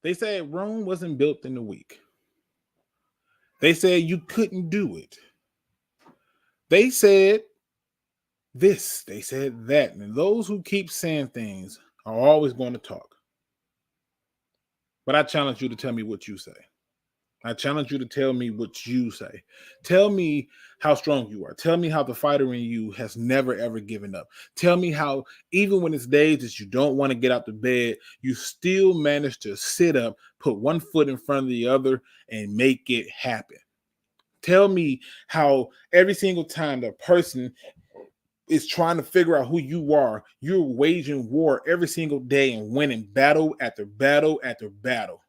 They said Rome wasn't built in a week. They said you couldn't do it. They said this. They said that. And those who keep saying things are always going to talk. But I challenge you to tell me what you say. I challenge you to tell me what you say. Tell me how strong you are. Tell me how the fighter in you has never, ever given up. Tell me how, even when it's days that you don't want to get out the bed, you still manage to sit up, put one foot in front of the other, and make it happen. Tell me how every single time the person is trying to figure out who you are, you're waging war every single day and winning battle after battle after battle.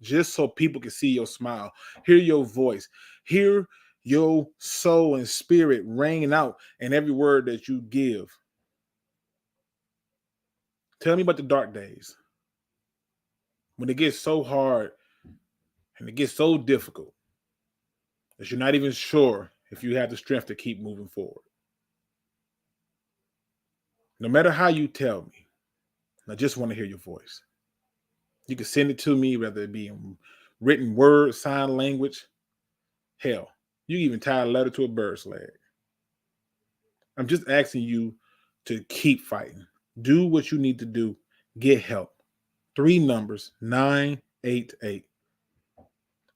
Just so people can see your smile, hear your voice, hear your soul and spirit ringing out in every word that you give. Tell me about the dark days when it gets so hard and it gets so difficult that you're not even sure if you have the strength to keep moving forward. No matter how you tell me, I just want to hear your voice. You can send it to me, whether it be in written word, sign language. Hell, you can even tie a letter to a bird's leg. I'm just asking you to keep fighting. Do what you need to do. Get help. 3 numbers, 988.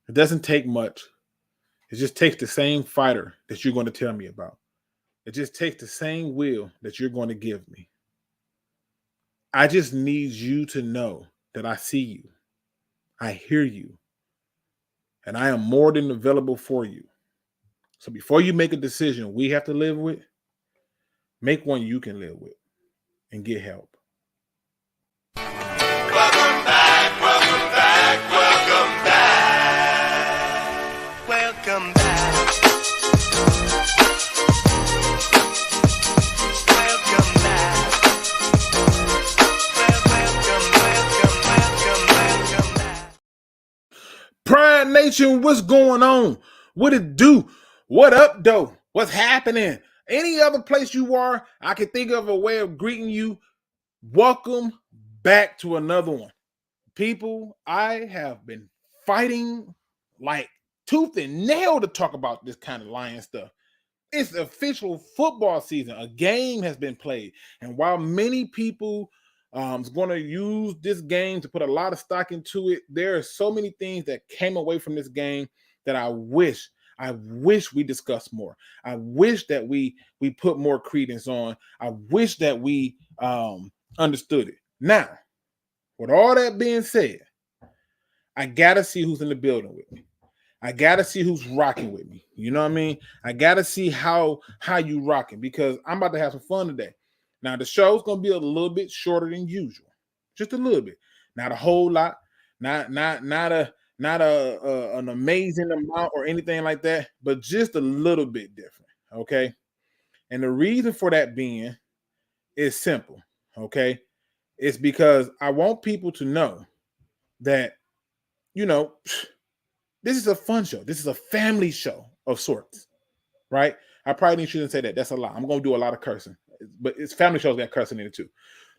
It doesn't take much. It just takes the same fighter that you're going to tell me about. It just takes the same will that you're going to give me. I just need you to know that I see you, I hear you, and I am more than available for you. So before you make a decision we have to live with, make one you can live with and get help. Welcome back, welcome back, welcome back. Welcome back. Pride Nation, what's going on? What it do? What up, though? What's happening? Any other place you are, I can think of a way of greeting you. Welcome back to another one. People, I have been fighting like tooth and nail to talk about this kind of Lion stuff. It's official football season. A game has been played. And while many people is going to use this game to put a lot of stock into it, there are so many things that came away from this game that I wish we discussed more. I wish that we put more credence on. I wish that we understood it. Now, with all that being said, I got to see who's in the building with me. I got to see who's rocking with me. You know what I mean? I got to see how you rocking, because I'm about to have some fun today. Now, the show's going to be a little bit shorter than usual. Just a little bit. Not a whole lot. Not an amazing amount or anything like that, but just a little bit different, okay? And the reason for that being is simple, okay? It's because I want people to know that, you know, this is a fun show. This is a family show of sorts, right? I probably shouldn't say that. That's a lie. I'm going to do a lot of cursing, but it's family shows got cursing in it too.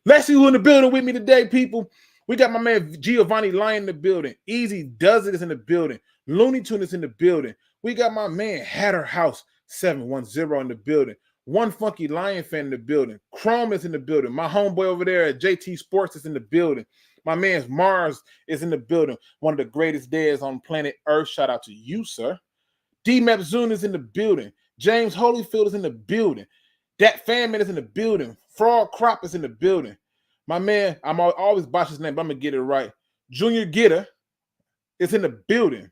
Let's see who in the building with me today, people. We got my man Giovanni Lion in the building. Easy Does It is in the building. Looney Tune is in the building. We got my man Hatter House 710 in the building. One Funky Lion fan in the building. Chrome is in the building. My homeboy over there at JT.Sports is in the building. My man's Mars is in the building. One of the greatest days on planet Earth. Shout out to you, sir. D-Map Zune is in the building. James Holyfield is in the building. Dat Fanman is in the building. Frog Crop is in the building. My man, I'm always botch his name, but I'm going to get it right. Junior Gitter is in the building.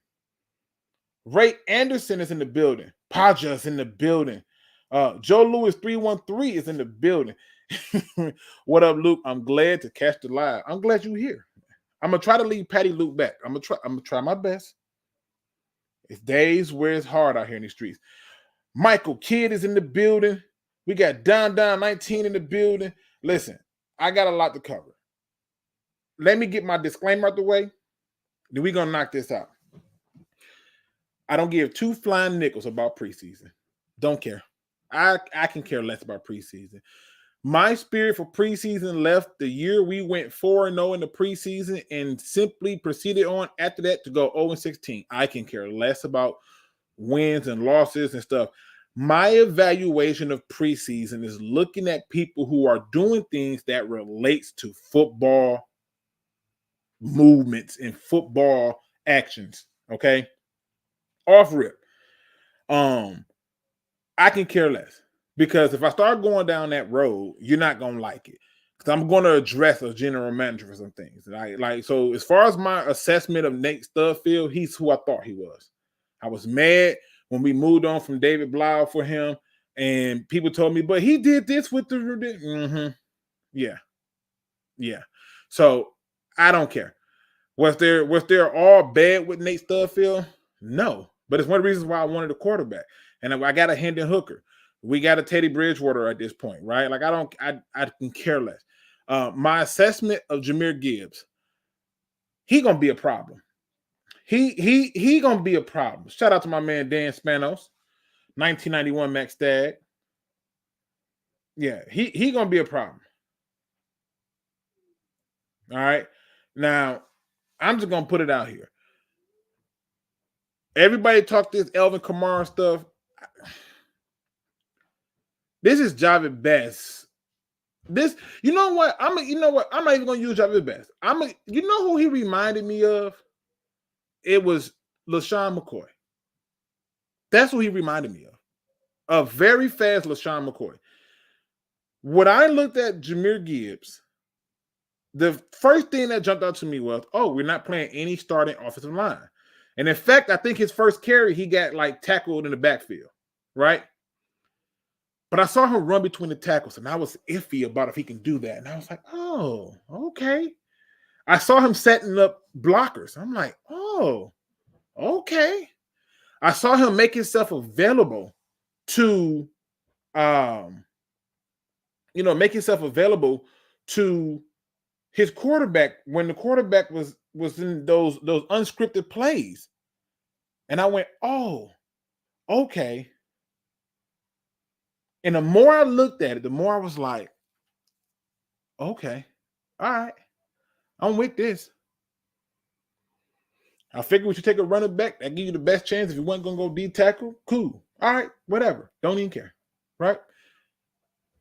Ray Anderson is in the building. Paja is in the building. Joe Lewis 313 is in the building. What up, Luke? I'm glad to catch the live. I'm glad you're here. I'm going to try to leave Patty Luke back. I'm going to try my best. It's days where it's hard out here in the streets. Michael Kidd is in the building. We got Don 19 in the building. Listen, I got a lot to cover. Let me get my disclaimer out the way. Then we're going to knock this out. I don't give 2 flying nickels about preseason. Don't care. I can care less about preseason. My spirit for preseason left the year we went 4-0 in the preseason and simply proceeded on after that to go 0-16. I can care less about wins and losses and stuff. My evaluation of preseason is looking at people who are doing things that relates to football movements and football actions. Okay. Off rip. I can care less. Because if I start going down that road, you're not gonna like it. Because I'm going to address a general manager for some things. So as far as my assessment of Nate Studfield, he's who I thought he was. I was mad when we moved on from David Blau for him, and people told me, but he did this with the Yeah. So I don't care. Was there all bad with Nate Studfield? No. But it's one of the reasons why I wanted a quarterback. And I got a Hendon Hooker. We got a Teddy Bridgewater at this point, right? Like I can care less. My assessment of Jamir Gibbs, he gonna be a problem. He gonna be a problem. Shout out to my man Dan Spanos, 1991 Max Stag. Yeah, he gonna be a problem. All right. Now, I'm just gonna put it out here. Everybody talk this Elvin Kamara stuff. This is Javid Best. You know what? I'm not even gonna use Javid Best. You know who he reminded me of? It was LaShawn McCoy. That's who he reminded me of. A very fast LaShawn McCoy. When I looked at Jamir Gibbs, the first thing that jumped out to me was, we're not playing any starting offensive line. And in fact, I think his first carry, he got like tackled in the backfield, right? But I saw him run between the tackles, and I was iffy about if he can do that. And I was like, oh, okay. I saw him setting up blockers. I'm like, oh, okay. I saw him make himself available to, his quarterback when the quarterback was in those unscripted plays. And I went, oh, okay. And the more I looked at it, the more I was like, okay, all right, I'm with this. I figured we should take a running back. That give you the best chance. If you weren't going to go D tackle, cool. All right, whatever. Don't even care, right?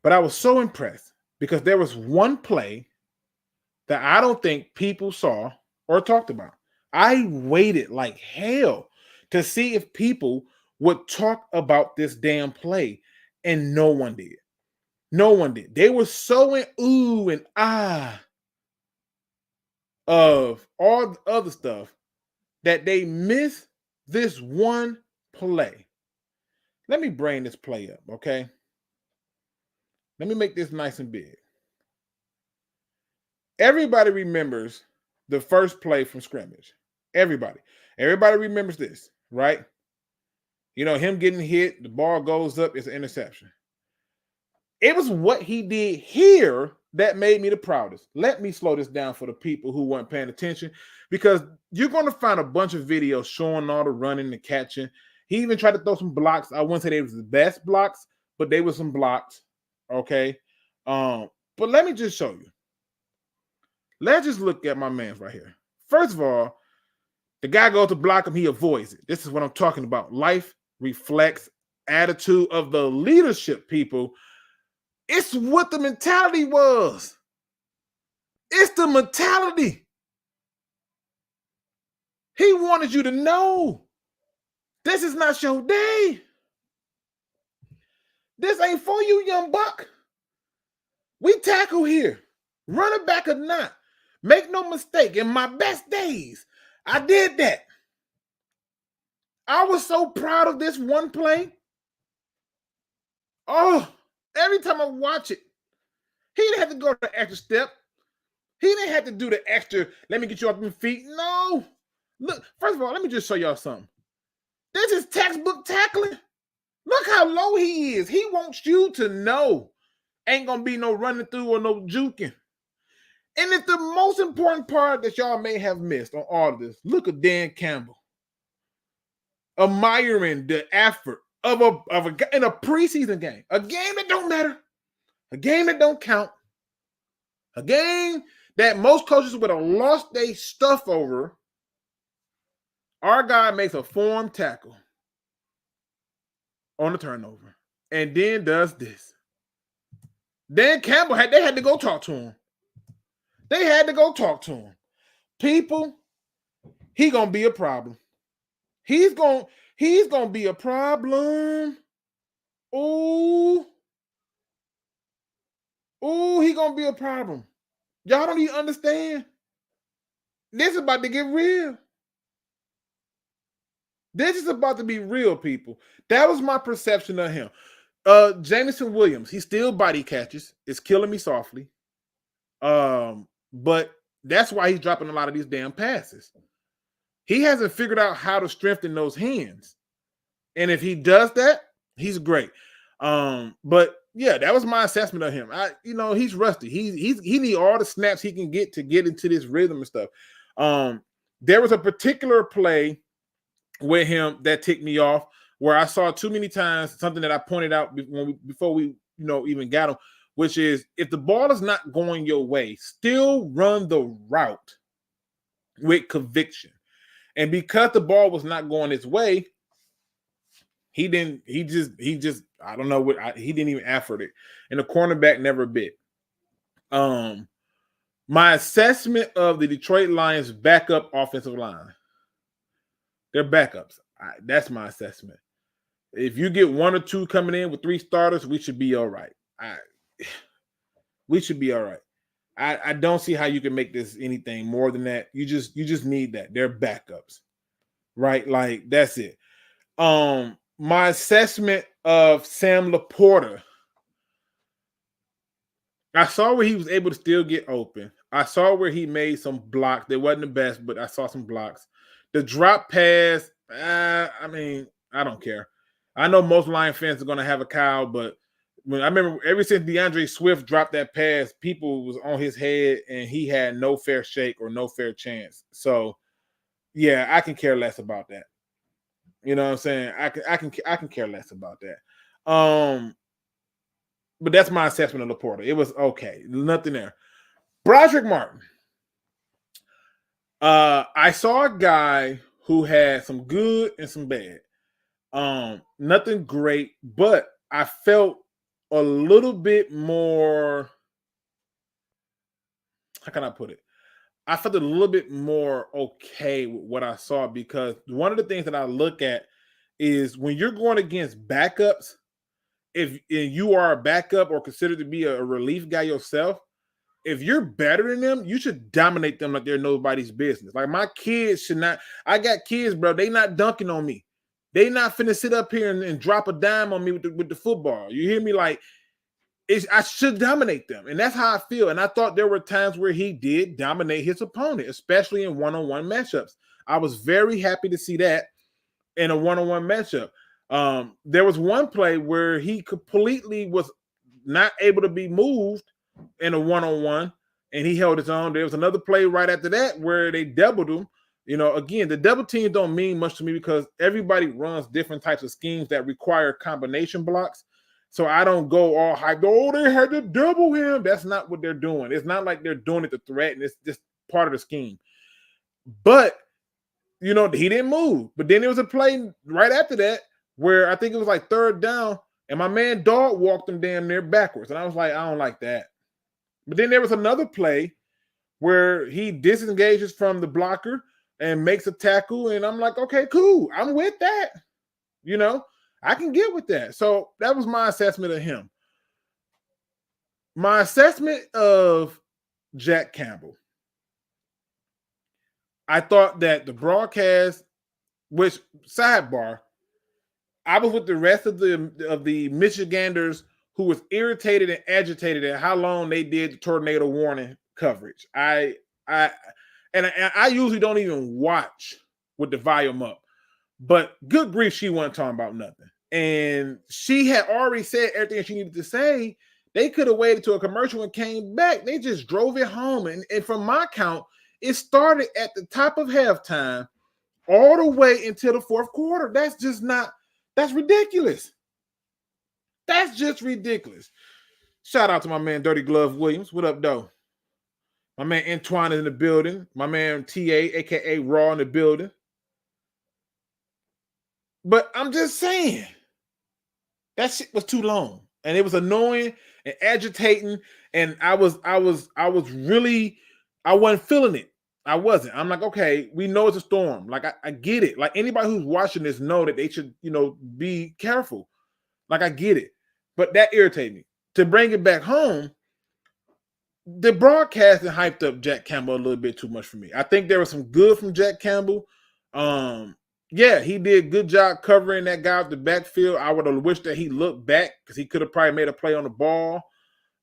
But I was so impressed because there was one play that I don't think people saw or talked about. I waited like hell to see if people would talk about this damn play, and no one did. No one did. They were so in ooh and ah of all the other stuff that they missed this one play. Let me bring this play up, okay? Let me make this nice and big. Everybody remembers the first play from scrimmage. Everybody remembers this, right? You know, him getting hit, the ball goes up, it's an interception. It was what he did here that made me the proudest. Let me slow this down for the people who weren't paying attention, because you're going to find a bunch of videos showing all the running, the catching. He even tried to throw some blocks. I wouldn't say they was the best blocks, but they were some blocks, okay? But let me just show you. Let's just look at my man right here. First of all, the guy goes to block him, he avoids it. This is what I'm talking about. Life reflects attitude of the leadership, people. It's what the mentality was. It's the mentality. He wanted you to know this is not your day. This ain't for you, young buck. We tackle here. Run it back or not. Make no mistake, in my best days, I did that. I was so proud of this one play. Oh, every time I watch it, he didn't have to go the extra step. He didn't have to do the extra, let me get you off your feet. No. Look, first of all, let me just show y'all something. This is textbook tackling. Look how low he is. He wants you to know. Ain't going to be no running through or no juking. And it's the most important part that y'all may have missed on all of this. Look at Dan Campbell admiring the effort of a in a preseason game, a game that don't matter, A game that don't count. A game that most coaches would have lost their stuff over. Our guy makes a form tackle on the turnover and then does this. Then Campbell they had to go talk to him. They had to go talk to him. People, he gonna be a problem. He's gonna be a problem. Ooh, he gonna be a problem. Y'all don't even understand. This is about to get real. This is about to be real, people. That was my perception of him. Jameson Williams, he still body catches. It's killing me softly. But that's why he's dropping a lot of these damn passes. He hasn't figured out how to strengthen those hands. And if he does that, he's great. But yeah, that was my assessment of him. He's rusty. He need all the snaps he can get to get into this rhythm and stuff. There was a particular play with him that ticked me off where I saw too many times something that I pointed out before we even got him, which is if the ball is not going your way, still run the route with conviction. And because the ball was not going his way, he just I don't know what he didn't even effort it. And the cornerback never bit. My assessment of the Detroit Lions backup offensive line. They're backups. That's my assessment. If you get one or two coming in with three starters, we should be all right. We should be all right. I don't see how you can make this anything more than that. You just need that. They're backups, right? Like that's it. My assessment of Sam Laporta. I saw where he was able to still get open. I saw where he made some blocks. They wasn't the best, but I saw some blocks. The drop pass, I don't care. I know most Lion fans are going to have a cow, but I remember ever since DeAndre Swift dropped that pass, people was on his head, and he had no fair shake or no fair chance. So, yeah, I can care less about that. You know what I'm saying? I can care less about that. But that's my assessment of Laporta. It was okay. Nothing there. Broderick Martin. I saw a guy who had some good and some bad. Nothing great, but I felt a little bit more. How can I put it? I felt a little bit more okay with what I saw because one of the things that I look at is when you're going against backups, if you are a backup or considered to be a relief guy yourself, if you're better than them, you should dominate them like they're nobody's business. Like my kids should not. I got kids, bro. They not dunking on me. They not finna sit up here and drop a dime on me with the football. You hear me? Like I should dominate them, and that's how I feel. And I thought there were times where he did dominate his opponent, especially in one-on-one matchups. I was very happy to see that in a one-on-one matchup. There was one play where he completely was not able to be moved in a one-on-one, and he held his own. There was another play right after that where they doubled him. Again, the double teams don't mean much to me because everybody runs different types of schemes that require combination blocks. So I don't go all hyped. Oh, they had to double him. That's not what they're doing. It's not like they're doing it to threaten. It's just part of the scheme. But, he didn't move. But then there was a play right after that where I think it was like third down, and my man Dog walked him damn near backwards. And I was like, I don't like that. But then there was another play where he disengages from the blocker and makes a tackle, and I'm like, okay, cool. I'm with that. I can get with that. So that was my assessment of him. My assessment of Jack Campbell. I thought that the broadcast, which sidebar, I was with the rest of the Michiganders who was irritated and agitated at how long they did the tornado warning coverage. I usually don't even watch with the volume up, but good grief, she wasn't talking about nothing. And she had already said everything she needed to say. They could have waited to a commercial and came back. They just drove it home. And from my count, it started at the top of halftime all the way until the fourth quarter. That's ridiculous. That's just ridiculous. Shout out to my man Dirty Glove Williams. What up, though? My man Antoine is in the building. My man TA, aka Raw, in the building. But I'm just saying, that shit was too long. And it was annoying and agitating. And I wasn't feeling it. I wasn't. I'm like, okay, we know it's a storm. Like, I get it. Like, anybody who's watching this know that they should, be careful. Like, I get it. But that irritated me. To bring it back home, the broadcasting hyped up Jack Campbell a little bit too much for me. I think there was some good from Jack Campbell. Yeah, he did a good job covering that guy out the backfield. I would have wished that he looked back because he could have probably made a play on the ball.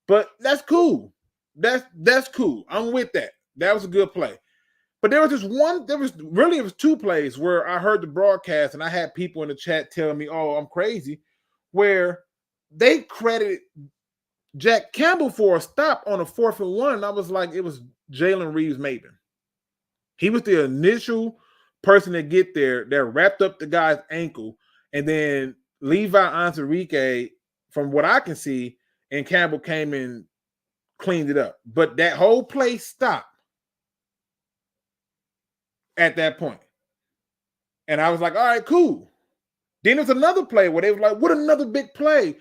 But that's cool. That's cool. I'm with that. That was a good play. But there was two plays where I heard the broadcast and I had people in the chat telling me, oh, I'm crazy, where they credited Jack Campbell for a stop on a 4th and 1. And I was like, it was Jalen Reeves-Maybin. He was the initial person to get there that wrapped up the guy's ankle, and then Levi Onwuzurike, from what I can see, and Campbell came and cleaned it up. But that whole play stopped at that point. And I was like, all right, cool. Then there's another play where they were like, what another big play?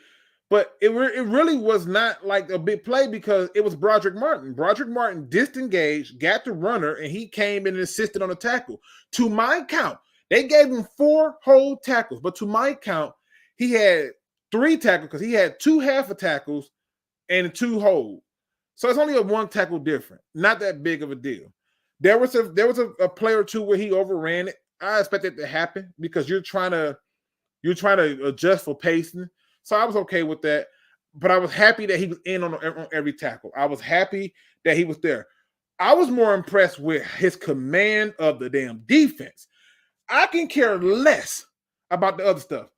But it really was not like a big play because it was Broderick Martin. Broderick Martin disengaged, got the runner, and he came in and assisted on the tackle. To my count, they gave him 4 whole tackles, but to my count, he had 3 tackles because he had 2 half of tackles and 2 hold. So it's only a 1 tackle different. Not that big of a deal. There was a play or two where he overran it. I expect it to happen because you're trying to adjust for pacing. So I was okay with that, but I was happy that he was in on every tackle. I was happy that he was there. I was more impressed with his command of the damn defense. I can care less about the other stuff.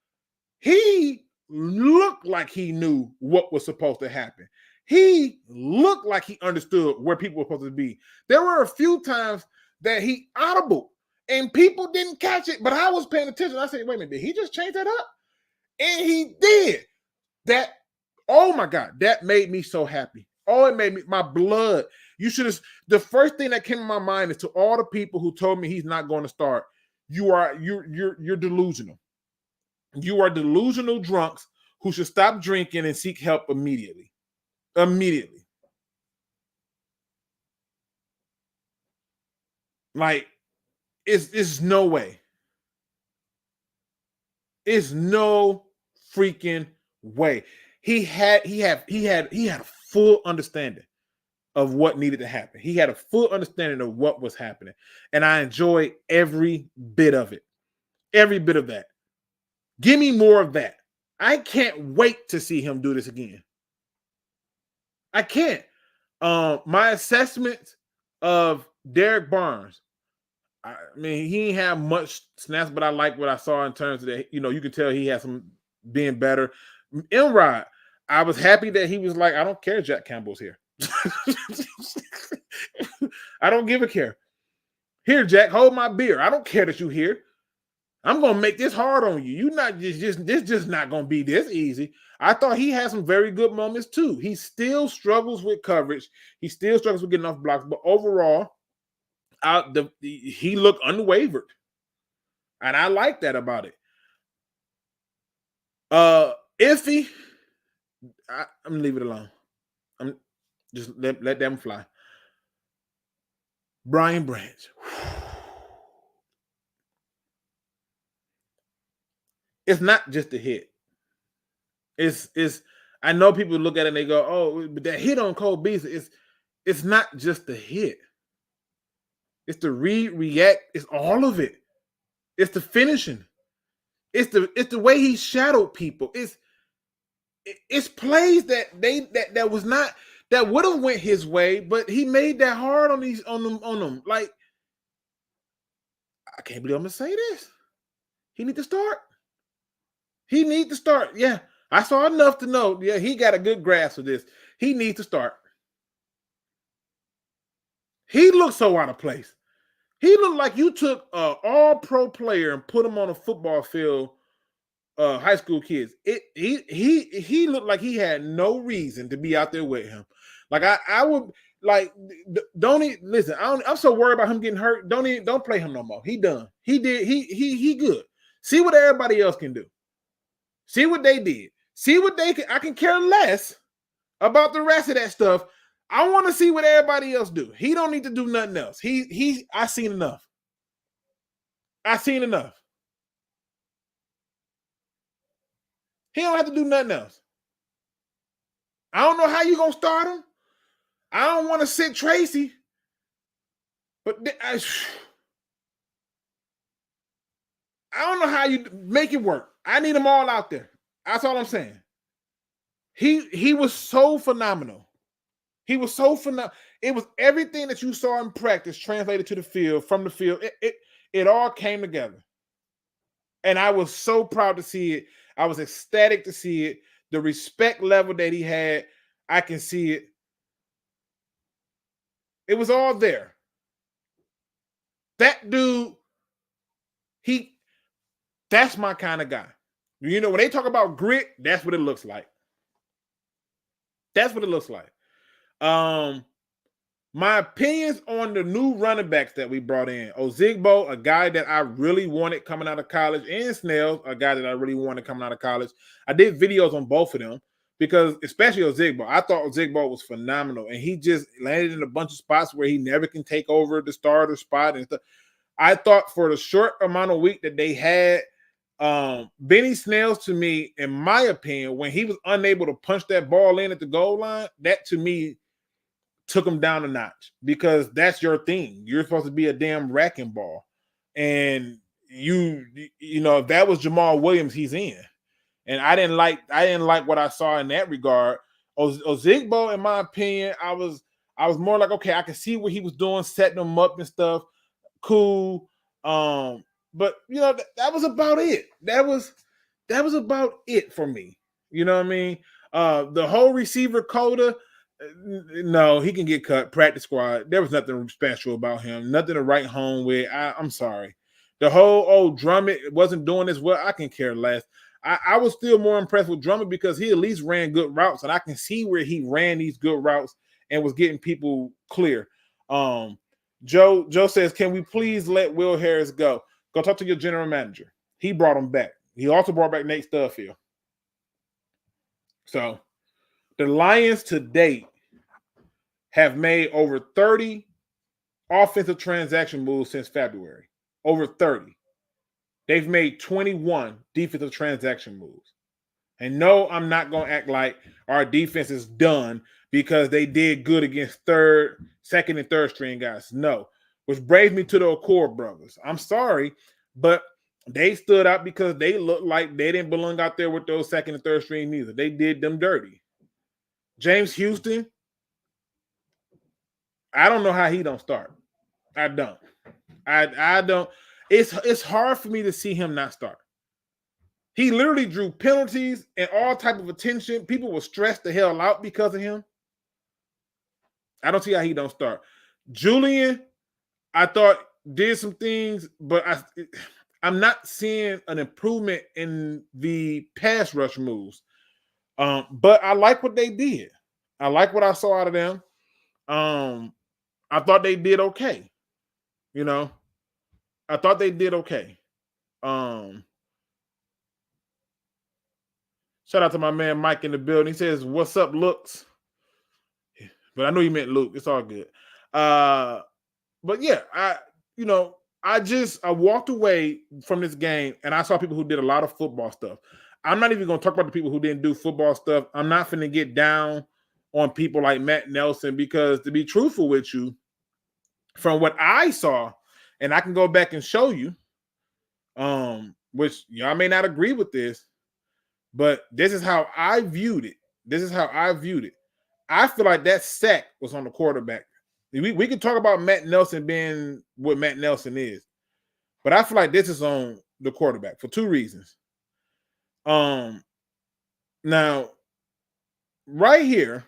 He looked like he knew what was supposed to happen. He looked like he understood where people were supposed to be. There were a few times that he audibled and people didn't catch it, but I was paying attention. I said, wait a minute, did he just change that up? And he did. That, oh my God, that made me so happy. Oh, it made me, my blood. The first thing that came to my mind is to all the people who told me he's not going to start, you're delusional. You are delusional drunks who should stop drinking and seek help immediately. Immediately. Like, it's no way. It's no freaking way. He had a full understanding of what needed to happen. He had a full understanding of what was happening. And I enjoyed every bit of it. Every bit of that. Give me more of that. I can't wait to see him do this again. I can't. My assessment of Derek Barnes, I mean, he didn't have much snaps, but I like what I saw in terms of that. You can tell he has some being better. Elrod, I was happy that he was like, I don't care, Jack Campbell's here. I don't give a care. Here, Jack, hold my beer. I don't care that you're here. I'm gonna make this hard on you. You're not just not gonna be this easy. I thought he had some very good moments too. He still struggles with coverage. He still struggles with getting off blocks, but overall, he looked unwavered, and I like that about it. Iffy, I'm gonna leave it alone. I'm just let them fly. Brian Branch. It's not just a hit. It's I know people look at it and they go, oh, but that hit on Cole Beasley, it's not just the hit. It's the react, it's all of it. It's the finishing. It's the way he shadowed people. It's plays that was not, that would have went his way, but he made that hard on them. Like, I can't believe I'm gonna say this. He need to start. He need to start. Yeah, I saw enough to know. Yeah, he got a good grasp of this. He needs to start. He looked so out of place. He looked like you took an all-pro player and put him on a football field high school kids. He looked like he had no reason to be out there with him. Like I would like don't even listen. I'm so worried about him getting hurt. Don't play him no more. He done. He good. See what everybody else can do. See what they did. See what they can. I can care less about the rest of that stuff. I want to see what everybody else do. He don't need to do nothing else. I seen enough. I seen enough. He don't have to do nothing else. I don't know how you gonna start him. I don't want to sit Tracy, but I don't know how you make it work. I need them all out there. That's all I'm saying. He was so phenomenal. He was so phenomenal. It was everything that you saw in practice translated to the field, from the field. It all came together. And I was so proud to see it. I was ecstatic to see it. The respect level that he had, I can see it. It was all there. That dude, that's my kind of guy. You know, when they talk about grit, that's what it looks like. That's what it looks like. My opinions on the new running backs that we brought in. Ozigbo, a guy that I really wanted coming out of college, and Snell, a guy that I really wanted coming out of college. I did videos on both of them because, especially Ozigbo, I thought Ozigbo was phenomenal, and he just landed in a bunch of spots where he never can take over the starter spot and stuff. I thought for the short amount of week that they had, Benny Snell's, to me, in my opinion, when he was unable to punch that ball in at the goal line, that to me took him down a notch, because that's your thing. You're supposed to be a damn wrecking ball. And you know, if that was Jamal Williams, he's in. And I didn't like what I saw in that regard. Ozigbo, in my opinion, I was more like, okay, I can see what he was doing, setting them up and stuff. Cool. But you know, that was about it. That was about it for me. You know what I mean? The whole receiver coda, no, he can get cut. Practice squad. There was nothing special about him. Nothing to write home with. I'm sorry. The whole Drummond wasn't doing this well. I can care less. I was still more impressed with Drummond because he at least ran good routes, and I can see where he ran these good routes and was getting people clear. Joe says, can we please let Will Harris go? Go talk to your general manager. He brought him back. He also brought back Nate Studfield. So the Lions to date have made over 30 offensive transaction moves since February. Over 30. They've made 21 defensive transaction moves. And no, I'm not going to act like our defense is done because they did good against second and third string guys. No. Which brings me to the Accord brothers. I'm sorry, but they stood out because they looked like they didn't belong out there with those second and third string neither. They did them dirty. James Houston, I don't know how he don't start. I don't. I don't. It's hard for me to see him not start. He literally drew penalties and all type of attention. People were stressed the hell out because of him. I don't see how he don't start. Julian, I thought did some things, but I'm not seeing an improvement in the pass rush moves. But I like what they did. I like what I saw out of them. I thought they did okay. You know, I thought they did okay. Shout out to my man Mike in the building. He says, "What's up, Looks?" But I know he meant Luke. It's all good. But yeah, I walked away from this game and I saw people who did a lot of football stuff. I'm not even going to talk about the people who didn't do football stuff. I'm not going to get down on people like Matt Nelson because, to be truthful with you, from what I saw, and I can go back and show you, which y'all may not agree with this, but this is how I viewed it. I feel like that sack was on the quarterback. We can talk about Matt Nelson being what Matt Nelson is, but I feel like this is on the quarterback for two reasons. Now, right here,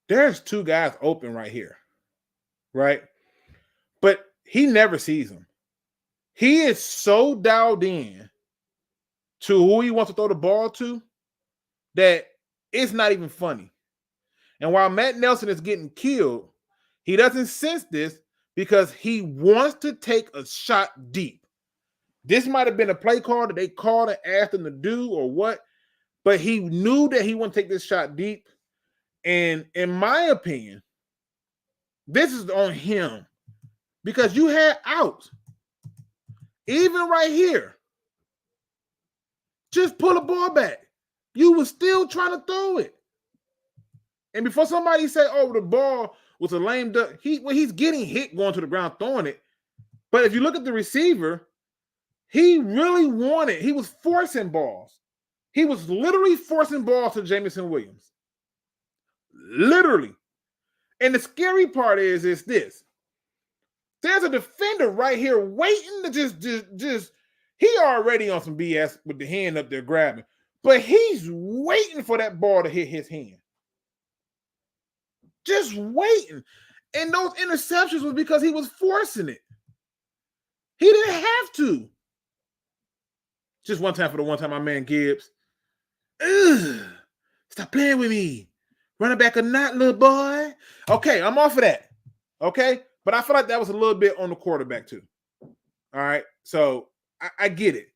there's two guys open right here, right? But he never sees them. He is so dialed in to who he wants to throw the ball to that it's not even funny. And while Matt Nelson is getting killed, he doesn't sense this because he wants to take a shot deep. This might have been a play call that they called and asked him to do or what, but he knew that he wanted to take this shot deep. And in my opinion, this is on him because you had outs. Even right here, just pull the ball back. You were still trying to throw it. And before somebody say, oh, the ball was a lame duck, he's getting hit going to the ground throwing it. But if you look at the receiver, he really wanted, he was forcing balls. He was literally forcing balls to Jameson Williams. Literally. And the scary part is this. There's a defender right here waiting to just he already on some BS with the hand up there grabbing. But he's waiting for that ball to hit his hand. Just waiting. And those interceptions was because he was forcing it. He didn't have to. Just one time for the one time, my man Gibbs. Ugh, stop playing with me. Running back or not, little boy. Okay, I'm off of that. Okay? But I feel like that was a little bit on the quarterback too. All right? So I get it.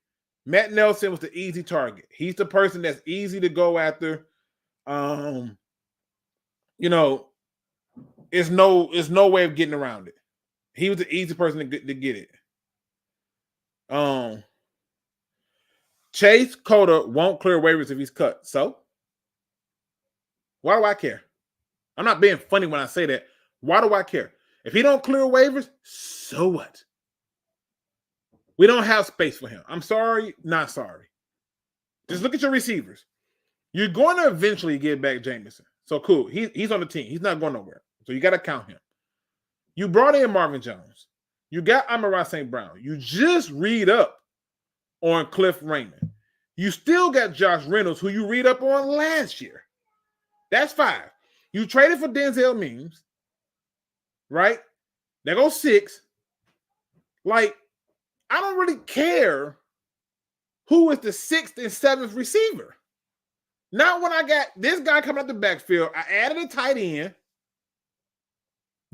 Matt Nelson was the easy target. He's the person that's easy to go after. You know, there's no way of getting around it. He was the easy person to get it. Chase Cota won't clear waivers if he's cut. So, why do I care? I'm not being funny when I say that. Why do I care? If he don't clear waivers, so what? We don't have space for him. I'm sorry, not sorry. Just look at your receivers. You're going to eventually get back Jameson. So cool. He's on the team. He's not going nowhere. So you got to count him. You brought in Marvin Jones. You got Amon-Ra St. Brown. You just read up on Cliff Raymond. You still got Josh Reynolds, who you read up on last year. That's 5. You traded for Denzel Mims, right? There goes 6. Like, I don't really care who is the 6th and 7th receiver. Not when I got this guy coming out the backfield. I added a tight end.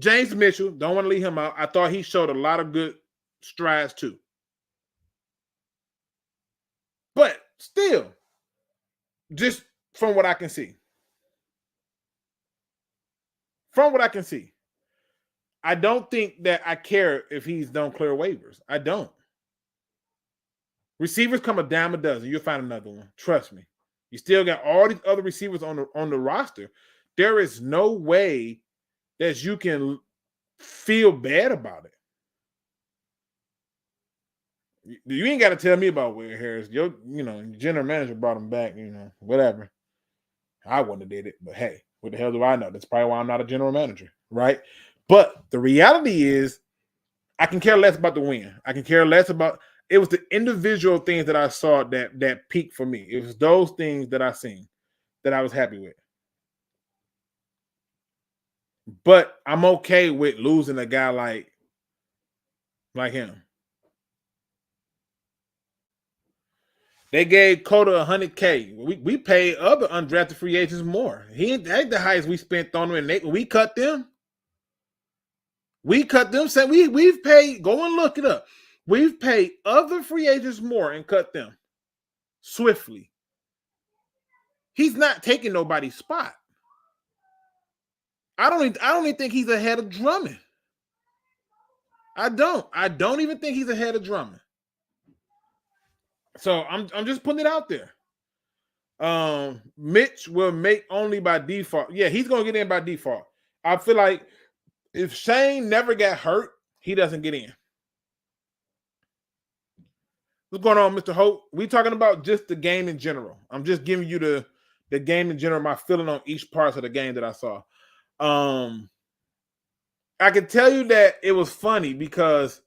James Mitchell, don't want to leave him out. I thought he showed a lot of good strides too. But still, just from what I can see. From what I can see, I don't think that I care if he's don't clear waivers. I don't. Receivers come a dime a dozen. You'll find another one. Trust me. You still got all these other receivers on the roster. There is no way that you can feel bad about it. You ain't got to tell me about Will Harris. Your general manager brought him back, whatever. I wouldn't have did it, but hey, what the hell do I know? That's probably why I'm not a general manager, right? But the reality is I can care less about the win. I can care less about it was the individual things that I saw that peaked for me. It was those things that I seen that I was happy with. But I'm okay with losing a guy like him. They gave Cota $100K. We paid other undrafted free agents more. He ain't the highest we spent on him, and we cut them. We cut them. Say we've paid. Go and look it up. We've paid other free agents more and cut them swiftly. He's not taking nobody's spot. I don't even think he's ahead of Drummond. I don't even think he's ahead of Drummond. So I'm just putting it out there. Mitch will make only by default. Yeah, he's gonna get in by default. I feel like if Shane never got hurt, he doesn't get in. What's going on, Mr. Hope? We talking about just the game in general. I'm just giving you the game in general, my feeling on each part of the game that I saw. I can tell you that it was funny because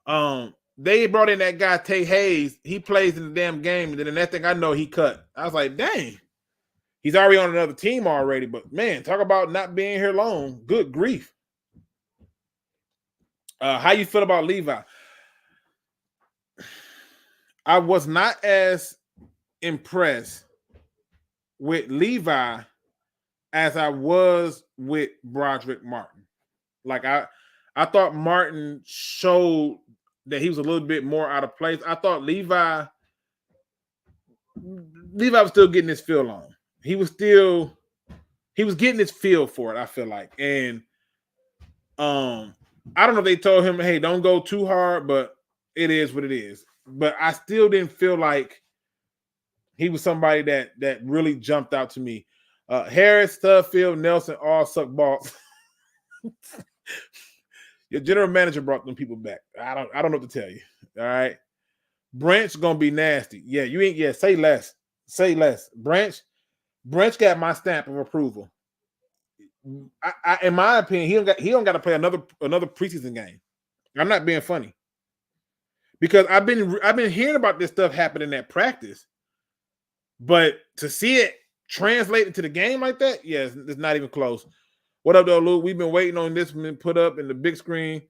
they brought in that guy, Tay Hayes. He plays in the damn game, and then the next thing I know, he cut. I was like, dang. He's already on another team already, but man, talk about not being here long. Good grief. How you feel about Levi? I was not as impressed with Levi as I was with Broderick Martin. Like I thought Martin showed that he was a little bit more out of place. I thought Levi was still getting his feel on. He was getting his feel for it, I feel like. And I don't know if they told him, hey, don't go too hard, but it is what it is. But I still didn't feel like he was somebody that really jumped out to me. Harris, Studfield, Nelson all suck balls. Your general manager brought them people back. I don't know what to tell you. All right. Branch gonna be nasty. Yeah, you ain't. Yeah, say less. Say less. Branch got my stamp of approval. I in my opinion, he don't got to play another preseason game. I'm not being funny, because I've been hearing about this stuff happening at practice, but to see it translate into the game like that, yeah, it's not even close. What up, though, Luke? We've been waiting on this one put up in the big screen.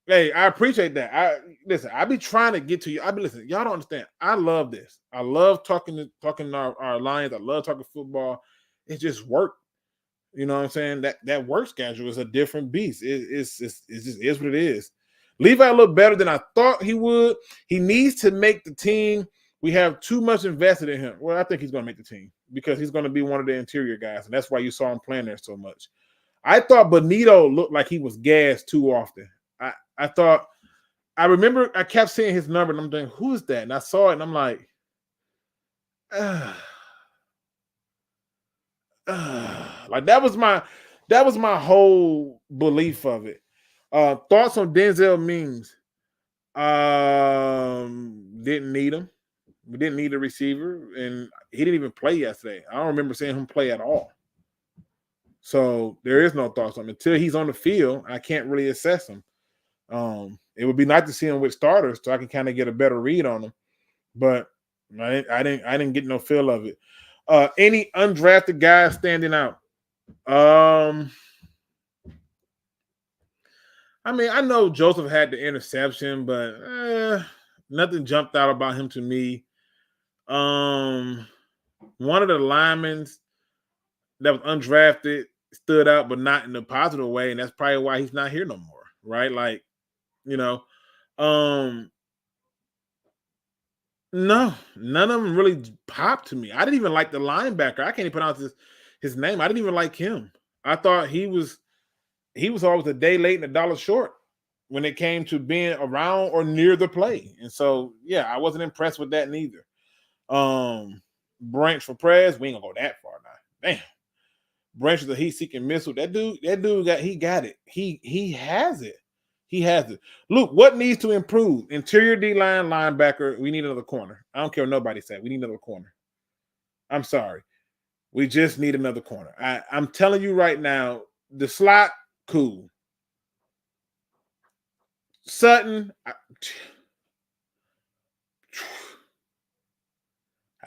Hey, I appreciate that. I be trying to get to you. Listen, y'all don't understand. I love this. I love talking our Lions. I love talking football. It just work. You know what I'm saying? That work schedule is a different beast. It just is what it is. Levi looked better than I thought he would. He needs to make the team. We have too much invested in him. Well, I think he's going to make the team because he's going to be one of the interior guys, and that's why you saw him playing there so much. I thought Bonito looked like he was gassed too often. I remember I kept seeing his number, and I'm thinking, who is that? And I saw it, and I'm like, like that was my whole belief of it. Thoughts on Denzel Mims? Didn't need him. We didn't need a receiver, and he didn't even play yesterday. I don't remember seeing him play at all. So there is no thoughts on him until he's on the field. I can't really assess him. It would be nice to see him with starters so I can kind of get a better read on him. But I didn't get no feel of it. Any undrafted guys standing out? I mean, I know Joseph had the interception, but nothing jumped out about him to me. One of the linemen that was undrafted stood out, but not in a positive way, and that's probably why he's not here no more, right? Like, no, none of them really popped to me. I didn't even like the linebacker. I can't even pronounce his name. I didn't even like him. I thought he was always a day late and a dollar short when it came to being around or near the play. And so, yeah, I wasn't impressed with that neither. Branch for Prez, we ain't gonna go that far now. Damn. Branch is a heat-seeking missile. That dude got it. He has it. He has it. Luke, what needs to improve? Interior D-line, linebacker. We need another corner. I don't care what nobody said. We need another corner. I'm sorry. We just need another corner. I'm telling you right now, the slot, cool. Sutton, I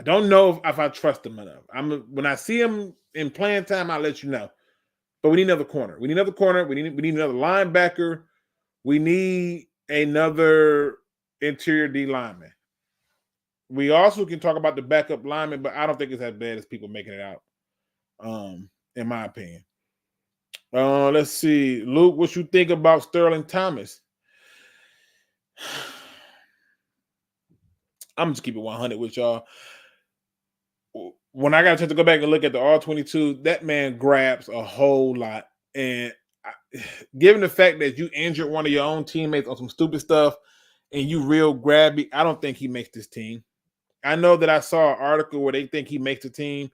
don't know if I trust him enough. When I see him in playing time, I'll let you know. But we need another corner. We need another corner. We need another linebacker. We need another interior D lineman. We also can talk about the backup lineman, but I don't think it's as bad as people making it out, in my opinion. Let's see. Luke, what you think about Sterling Thomas? I'm just keep it 100 with y'all. When I got a chance to go back and look at the R22, that man grabs a whole lot. And given the fact that you injured one of your own teammates on some stupid stuff and you real grabby, I don't think he makes this team. I know that I saw an article where they think he makes the team.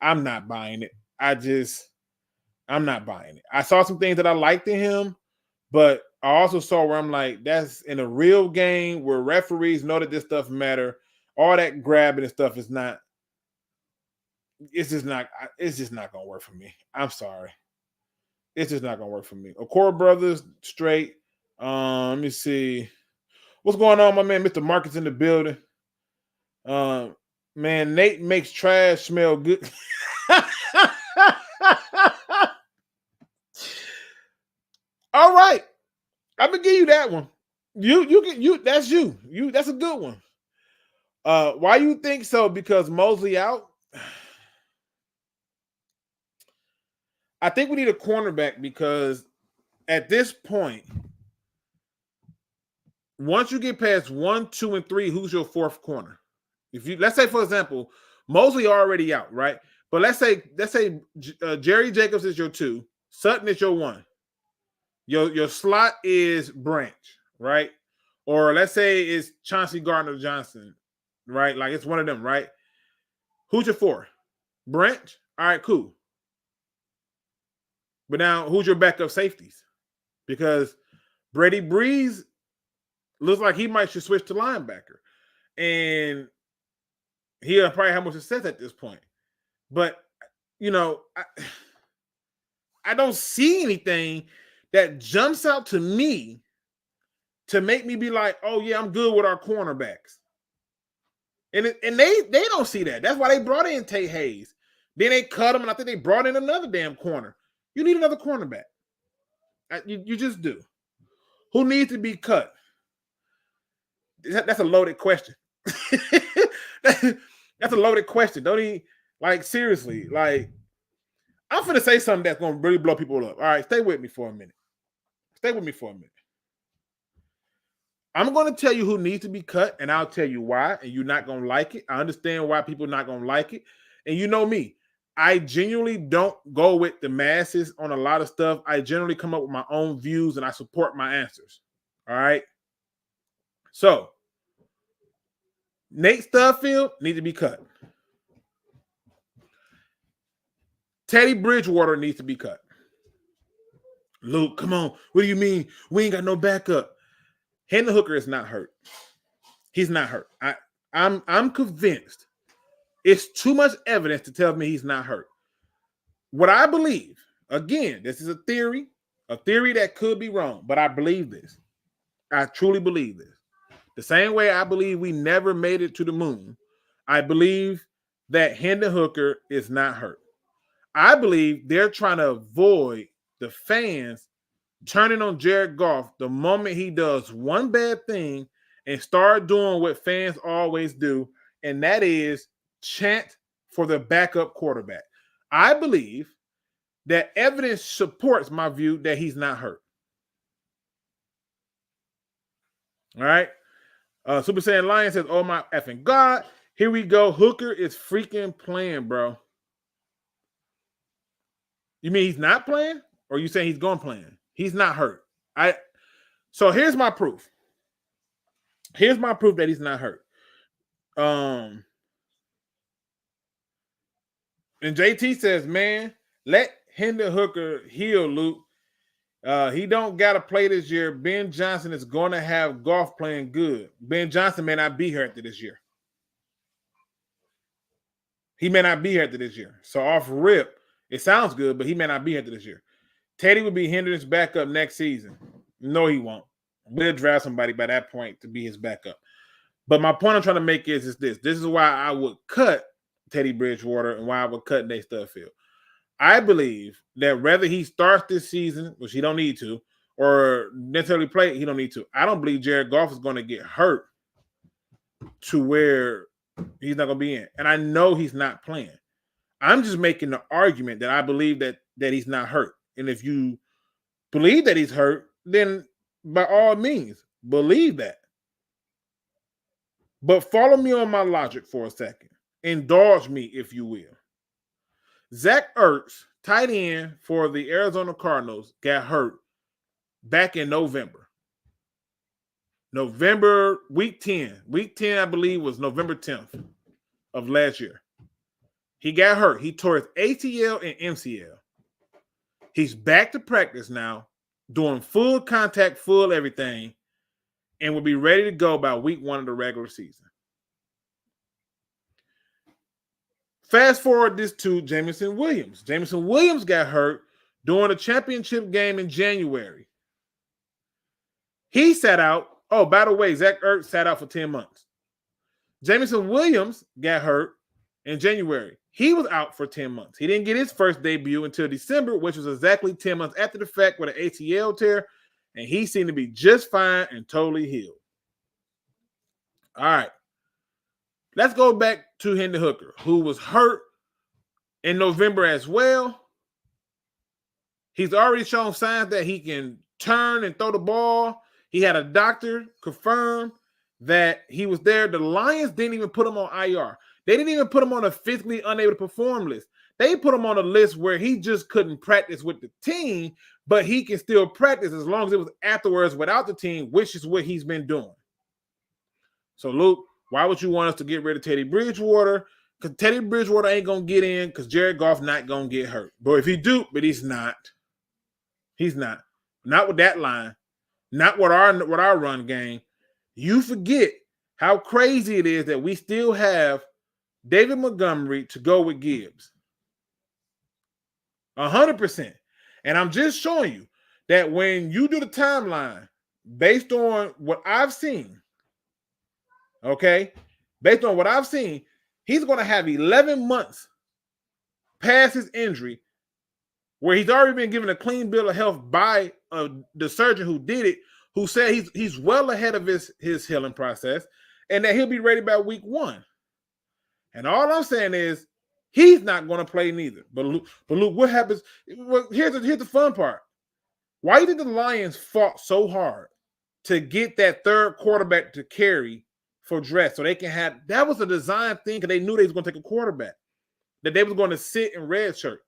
I'm not buying it. I'm not buying it. I saw some things that I liked in him, but I also saw where I'm like, that's in a real game where referees know that this stuff matter. All that grabbing and stuff is not. It's just not going to work for me. I'm sorry. It's just not going to work for me. Okoro brothers, straight. Let me see. What's going on, my man? Mr. Marcus in the building. Man, Nate makes trash smell good. All right. I'm going to give you that one. That's you. That's a good one. Why you think so? Because Mosley out. I think we need a cornerback because at this point, once you get past 1, 2, and 3, who's your fourth corner? Let's say, for example, Mosley already out, right? But let's say Jerry Jacobs is your 2, Sutton is your 1. Your slot is Branch, right? Or let's say it's Chauncey Gardner-Johnson, right? Like it's one of them, right? Who's your 4? Branch? All right, cool. But now who's your backup safeties? Because Brady Breeze looks like he might should switch to linebacker. And he'll probably have more success at this point. But, I don't see anything that jumps out to me to make me be like, oh, yeah, I'm good with our cornerbacks. And they don't see that. That's why they brought in Tate Hayes. Then they cut him, and I think they brought in another damn corner. You need another cornerback. You just do. Who needs to be cut? That's a loaded question. That's a loaded question. Don't he, seriously, I'm finna say something that's gonna really blow people up. All right, stay with me for a minute. I'm gonna tell you who needs to be cut, and I'll tell you why, and you're not gonna like it. I understand why people are not gonna like it. And you know me, I genuinely don't go with the masses on a lot of stuff. I generally come up with my own views, and I support my answers. All right. So Nate Stubblefield needs to be cut. Teddy Bridgewater needs to be cut. Luke, come on. What do you mean? We ain't got no backup. Hendon Hooker is not hurt. He's not hurt. I'm convinced. It's too much evidence to tell me he's not hurt. What I believe, again, this is a theory that could be wrong, but I believe this. I truly believe this. The same way I believe we never made it to the moon, I believe that Hendon Hooker is not hurt. I believe they're trying to avoid the fans turning on Jared Goff the moment he does one bad thing and start doing what fans always do, and that is chant for the backup quarterback. I believe that evidence supports my view that he's not hurt. All right. Super Saiyan Lion says, oh my effing God. Here we go. Hooker is freaking playing, bro. You mean he's not playing? Or you saying he's going playing? He's not hurt. So here's my proof. Here's my proof that he's not hurt. And JT says, man, let Hendon Hooker heal, Luke. He don't got to play this year. Ben Johnson is going to have Goff playing good. Ben Johnson may not be here after this year. He may not be here after this year. So off rip, it sounds good, but he may not be here after this year. Teddy will be Hendon's backup next season. No, he won't. We'll draft somebody by that point to be his backup. But my point I'm trying to make is this. This is why I would cut Teddy Bridgewater and why I would cut Nate Stubblefield. I believe that whether he starts this season, which he don't need to, or necessarily play, he don't need to. I don't believe Jared Goff is going to get hurt to where he's not going to be in. And I know he's not playing. I'm just making the argument that I believe that he's not hurt. And if you believe that he's hurt, then by all means, believe that. But follow me on my logic for a second. Indulge me, if you will. Zach Ertz, tight end for the Arizona Cardinals, got hurt back in November. Week 10. Week 10, I believe, was November 10th of last year. He got hurt. He tore his ACL and MCL. He's back to practice now, doing full contact, full everything, and will be ready to go by week 1 of the regular season. Fast forward this to Jameson Williams. Jameson Williams got hurt during a championship game in January. He sat out. Oh, by the way, Zach Ertz sat out for 10 months. Jameson Williams got hurt in January. He was out for 10 months. He didn't get his first debut until December, which was exactly 10 months after the fact with an ACL tear. and he seemed to be just fine and totally healed. All right. Let's go back to Hendon Hooker, who was hurt in November as well. He's already shown signs that he can turn and throw the ball. He had a doctor confirm that he was there. The Lions didn't even put him on IR. They didn't even put him on a physically unable to perform list. They put him on a list where he just couldn't practice with the team, but he can still practice as long as it was afterwards without the team, which is what he's been doing. So, Luke, why would you want us to get rid of Teddy Bridgewater? Because Teddy Bridgewater ain't going to get in because Jared Goff not going to get hurt. But if he do, but he's not. He's not. Not with that line. Not with our run game. You forget how crazy it is that we still have David Montgomery to go with Gibbs. 100%. And I'm just showing you that when you do the timeline, based on what I've seen, okay, based on what I've seen, he's going to have 11 months past his injury where he's already been given a clean bill of health by the surgeon who did it, who said he's well ahead of his healing process and that he'll be ready by week 1. And all I'm saying is he's not going to play neither. But Luke, what happens? Well, here's the fun part. Why did the Lions fought so hard to get that third quarterback to carry for dress so they can have? That was a design thing because they knew they was going to take a quarterback, that they was going to sit in red shirt.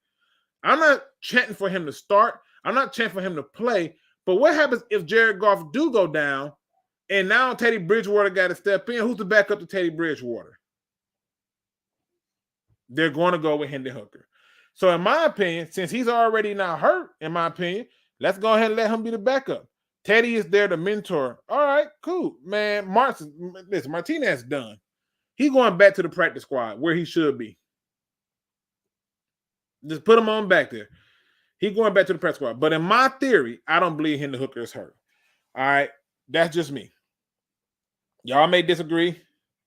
I'm not chanting for him to start. I'm not chanting for him to play. But what happens if Jared Goff do go down and now Teddy Bridgewater got to step in? Who's the backup to Teddy Bridgewater? They're going to go with Hendon Hooker. So in my opinion, since he's already now hurt, in my opinion, let's go ahead and let him be the backup. Teddy is there to mentor. All right, cool. Man, Martinez done. He's going back to the practice squad where he should be. Just put him on back there. He's going back to the practice squad. But in my theory, I don't believe Hendon Hooker is hurt. All right, that's just me. Y'all may disagree.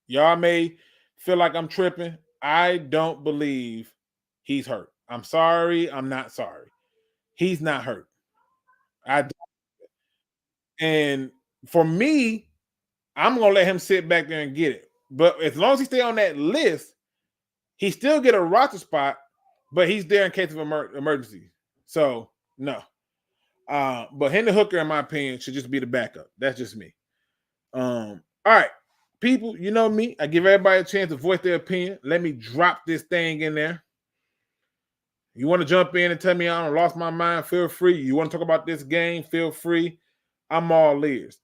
Y'all may feel like I'm tripping. I don't believe he's hurt. I'm sorry. I'm not sorry. He's not hurt. And for me, I'm going to let him sit back there and get it. But as long as he stay on that list, he still get a roster spot, but he's there in case of emergency. So, no. But Hendon Hooker, in my opinion, should just be the backup. That's just me. All right. People, you know me. I give everybody a chance to voice their opinion. Let me drop this thing in there. You want to jump in and tell me I lost my mind? Feel free. You want to talk about this game? Feel free. I'm all ears.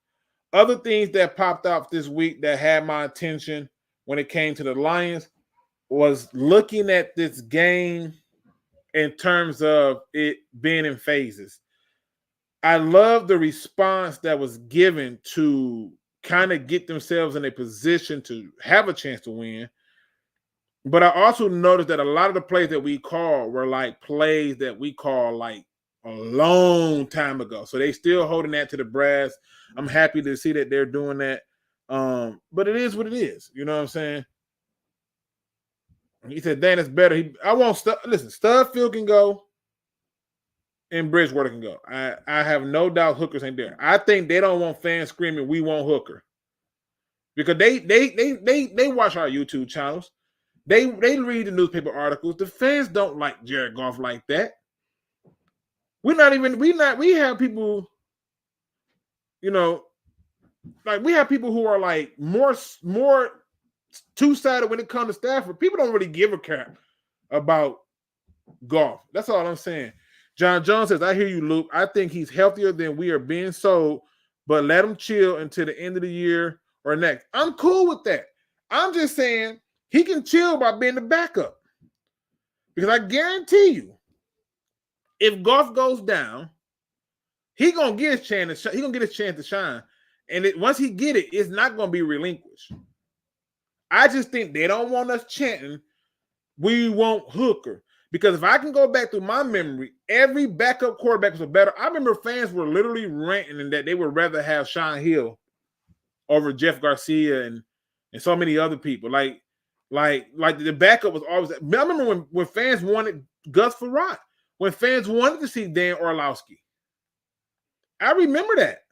Other things that popped off this week that had my attention when it came to the Lions was looking at this game in terms of it being in phases. I love the response that was given to kind of get themselves in a position to have a chance to win. But I also noticed that a lot of the plays that we call were like plays that we call like a long time ago. So they still holding that to the brass. I'm happy to see that they're doing that. But it is what it is. You know what I'm saying? He said, Dan, it's better. I want Studfield can go and Bridgewater can go. I have no doubt Hookers ain't there. I think they don't want fans screaming, we want Hooker. Because they watch our YouTube channels. They read the newspaper articles. The fans don't like Jared Goff like that. We have people, you know, like we have people who are like more two-sided when it comes to Stafford. People don't really give a crap about Goff. That's all I'm saying. John Jones says, I hear you, Luke. I think he's healthier than we are being sold, but let him chill until the end of the year or next. I'm cool with that. I'm just saying he can chill by being the backup. Because I guarantee you, if Goff goes down, he's gonna get his chance to shine. And once he get it, it's not gonna be relinquished. I just think they don't want us chanting, we want Hooker. Because if I can go back through my memory, every backup quarterback was better. I remember fans were literally ranting that they would rather have Sean Hill over Jeff Garcia and so many other people. Like the backup was always. I remember when fans wanted Gus Farrat, when fans wanted to see Dan Orlowski. I remember that.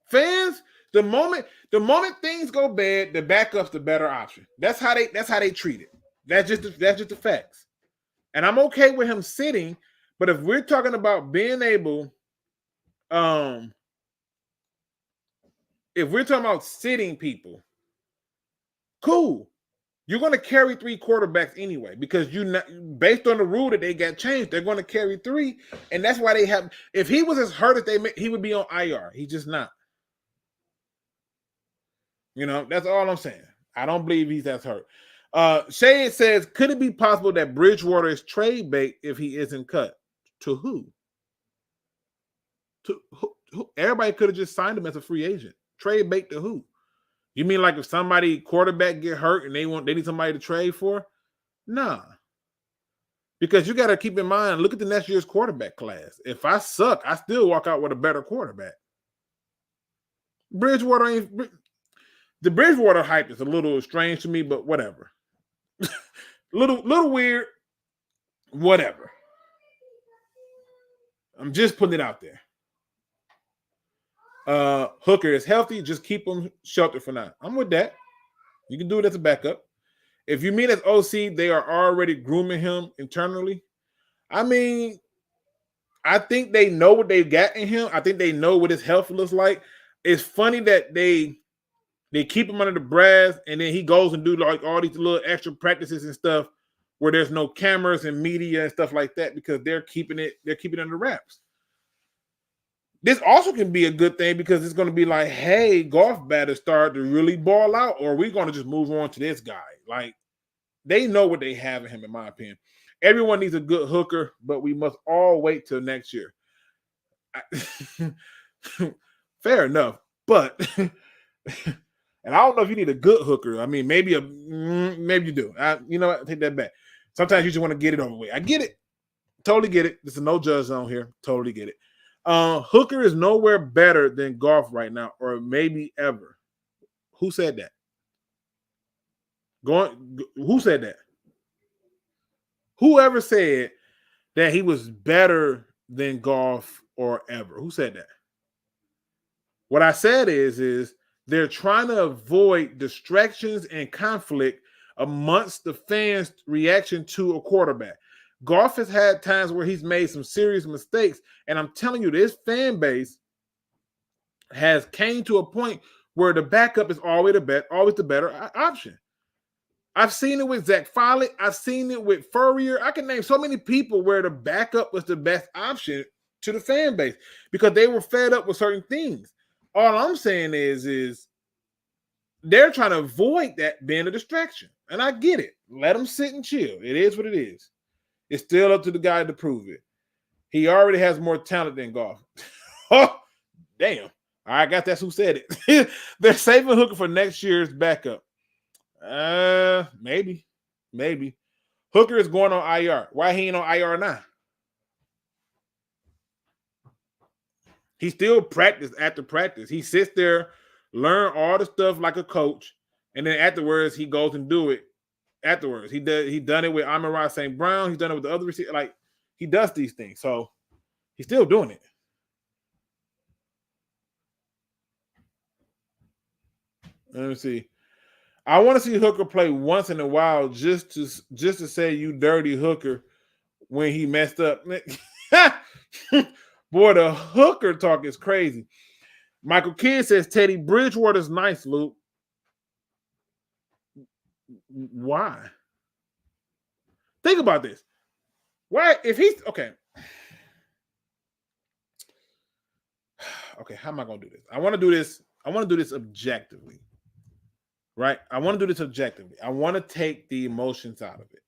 Fans, the moment things go bad, the backup's the better option. That's how they treat it. That's just the facts. And I'm okay with him sitting, but if we're talking about being able, if we're talking about sitting people, cool. You're going to carry 3 quarterbacks anyway because based on the rule that they got changed, they're going to carry 3, and that's why they have. If he was as hurt as he would be on IR. He's just not. That's all I'm saying. I don't believe he's as hurt. Shade says, could it be possible that Bridgewater is trade bait if he isn't cut? To who? To who? Everybody could have just signed him as a free agent. Trade bait to who? You mean like if somebody quarterback get hurt and they need somebody to trade for? Nah. Because you got to keep in mind, look at the next year's quarterback class. If I suck, I still walk out with a better quarterback. The Bridgewater hype is a little strange to me, but whatever. little weird. Whatever. I'm just putting it out there. Hooker is healthy. Just keep him sheltered for now. I'm with that. You can do it as a backup. If you mean as OC, they are already grooming him internally. I mean, I think they know what they got in him. I think they know what his health looks like. It's funny that they keep him under the brass, and then he goes and do like all these little extra practices and stuff where there's no cameras and media and stuff like that because they're keeping it under wraps. This also can be a good thing because it's going to be like, hey, Goff better start to really ball out, or we're going to just move on to this guy. Like, they know what they have in him, in my opinion. Everyone needs a good hooker, but we must all wait till next year. Fair enough, but and I don't know if you need a good hooker. I mean, maybe you do. You know what? Take that back. Sometimes you just want to get it over with. I get it. Totally get it. This is no judge zone here. Totally get it. Hooker is nowhere better than Goff right now, or maybe ever. Who said that? Who said that? Whoever said that he was better than Goff or ever? Who said that? What I said is they're trying to avoid distractions and conflict amongst the fans' reaction to a quarterback. Goff has had times where he's made some serious mistakes, and I'm telling you, this fan base has came to a point where the backup is always the better option. I've seen it with Zach Follett. I've seen it with Furrier. I can name so many people where the backup was the best option to the fan base because they were fed up with certain things. All I'm saying is they're trying to avoid that being a distraction, and I get it. Let them sit and chill. It is what it is. It's still up to the guy to prove it. He already has more talent than Goff. Oh, damn. I guess that's who said it. They're saving Hooker for next year's backup. Maybe. Hooker is going on IR. Why he ain't on IR now? He still practice after practice. He sits there, learn all the stuff like a coach, and then afterwards he goes and do it. Afterwards, he done it with Amon-Ra St. Brown. He's done it with the other receiver. Like, he does these things. So he's still doing it. Let me see. I want to see Hooker play once in a while just to say you dirty Hooker when he messed up. Boy, the Hooker talk is crazy. Michael Kidd says Teddy Bridgewater's nice, Luke. Why? Think about this. Why, if he's okay. Okay, how am I gonna do this? I want to do this objectively. Right? I want to do this objectively. I want to take the emotions out of it.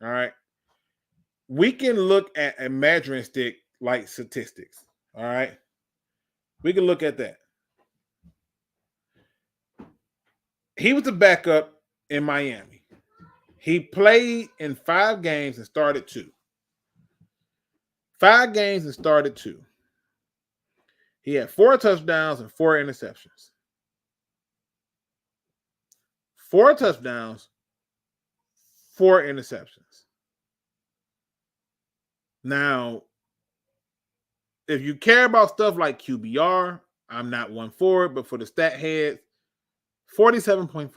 All right. We can look at a measuring stick like statistics. All right. We can look at that. He was a backup in Miami. He played in 5 games and started 2. 5 games and started 2. He had 4 touchdowns and 4 interceptions. 4 touchdowns, 4 interceptions. Now, if you care about stuff like QBR, I'm not one for it, but for the stat heads, 47.4.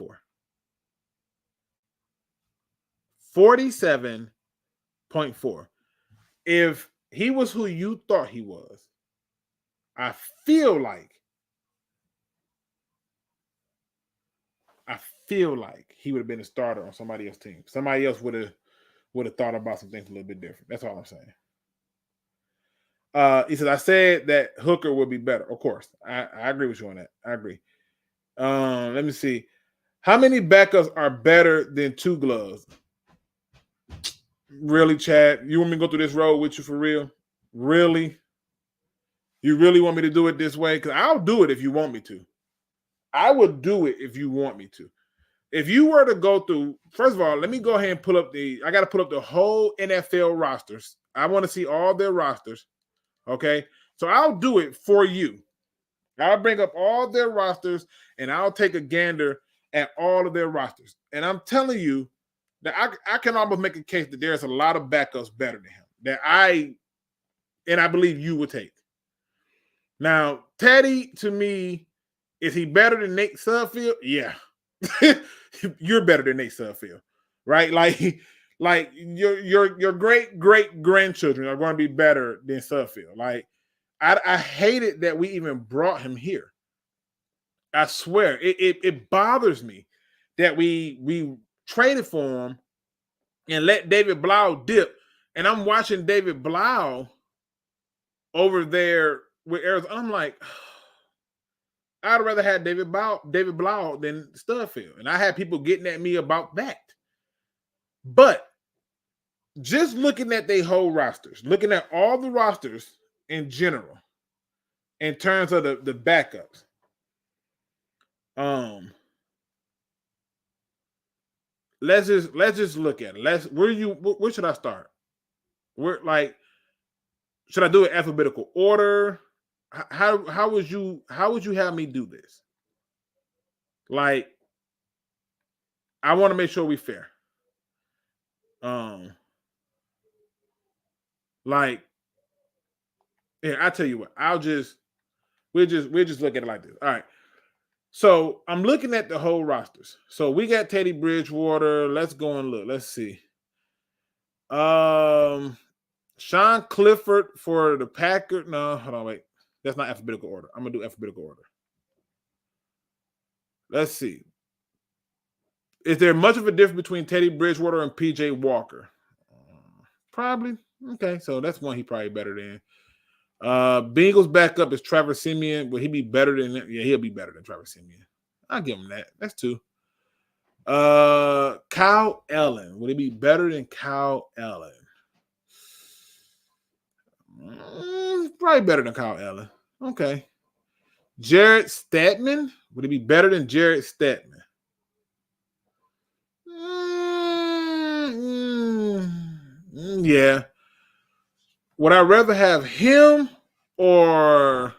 47.4. If he was who you thought he was, I feel like he would have been a starter on somebody else's team. Somebody else would have thought about some things a little bit different. That's all I'm saying. He says, I said that Hooker would be better. Of course. I agree with you on that. I agree. Let me see. How many backups are better than two gloves? Really, Chad? You want me to go through this road with you for real? Really? You really want me to do it this way? Because I'll do it if you want me to. I would do it if you want me to. If you were to go through, first of all, let me go ahead and pull up I got to pull up the whole NFL rosters. I want to see all their rosters. Okay? So I'll do it for you. I'll bring up all their rosters and I'll take a gander at all of their rosters. And I'm telling you that I can almost make a case that there's a lot of backups better than him that I believe you would take. Now, Teddy, to me, is he better than Nate Sudfeld? Yeah. You're better than Nate Sudfeld, right? Like your great grandchildren are going to be better than Sudfeld. Like I hated that we even brought him here. I swear it bothers me that we traded for him and let David Blau dip. And I'm watching David Blau over there with Arizona. I'm like, I'd rather have David Blau than Studfield. And I had people getting at me about that. But just looking at their whole rosters, looking at all the rosters in general, in terms of the backups, let's just look at it. Where should I start? Should I do it alphabetical order? How would you have me do this? Like, I want to make sure we're fair. I tell you what, we'll just look at it like this. All right. So I'm looking at the whole rosters. So we got Teddy Bridgewater. Let's go and look. Let's see. Sean Clifford for the Packers. No, hold on, wait. That's not alphabetical order. I'm gonna do alphabetical order. Let's see. Is there much of a difference between Teddy Bridgewater and PJ Walker? Probably. Okay, so that's one he probably better than. Bengals backup is Travis Simeon. Will he be better than? Yeah, he'll be better than Travis Simeon. I'll give him that. That's two. Kyle Allen. Would he be better than Kyle Allen? Probably better than Kyle Allen. Okay. Jared Statman. Would he be better than Jared Statman? Yeah. Would I rather have him or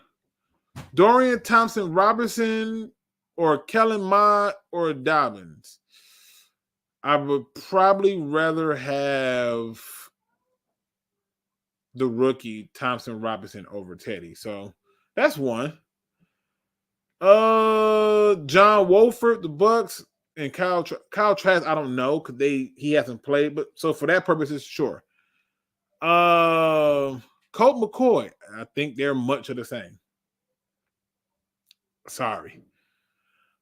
Dorian Thompson-Robinson or Kellen Mond or Dobbins? I would probably rather have the rookie Thompson-Robinson over Teddy. So that's one. John Wolford, the Bucks, and Kyle Trask, I don't know because he hasn't played, but so for that purpose, it's sure. Colt McCoy, I think they're much of the same. Sorry.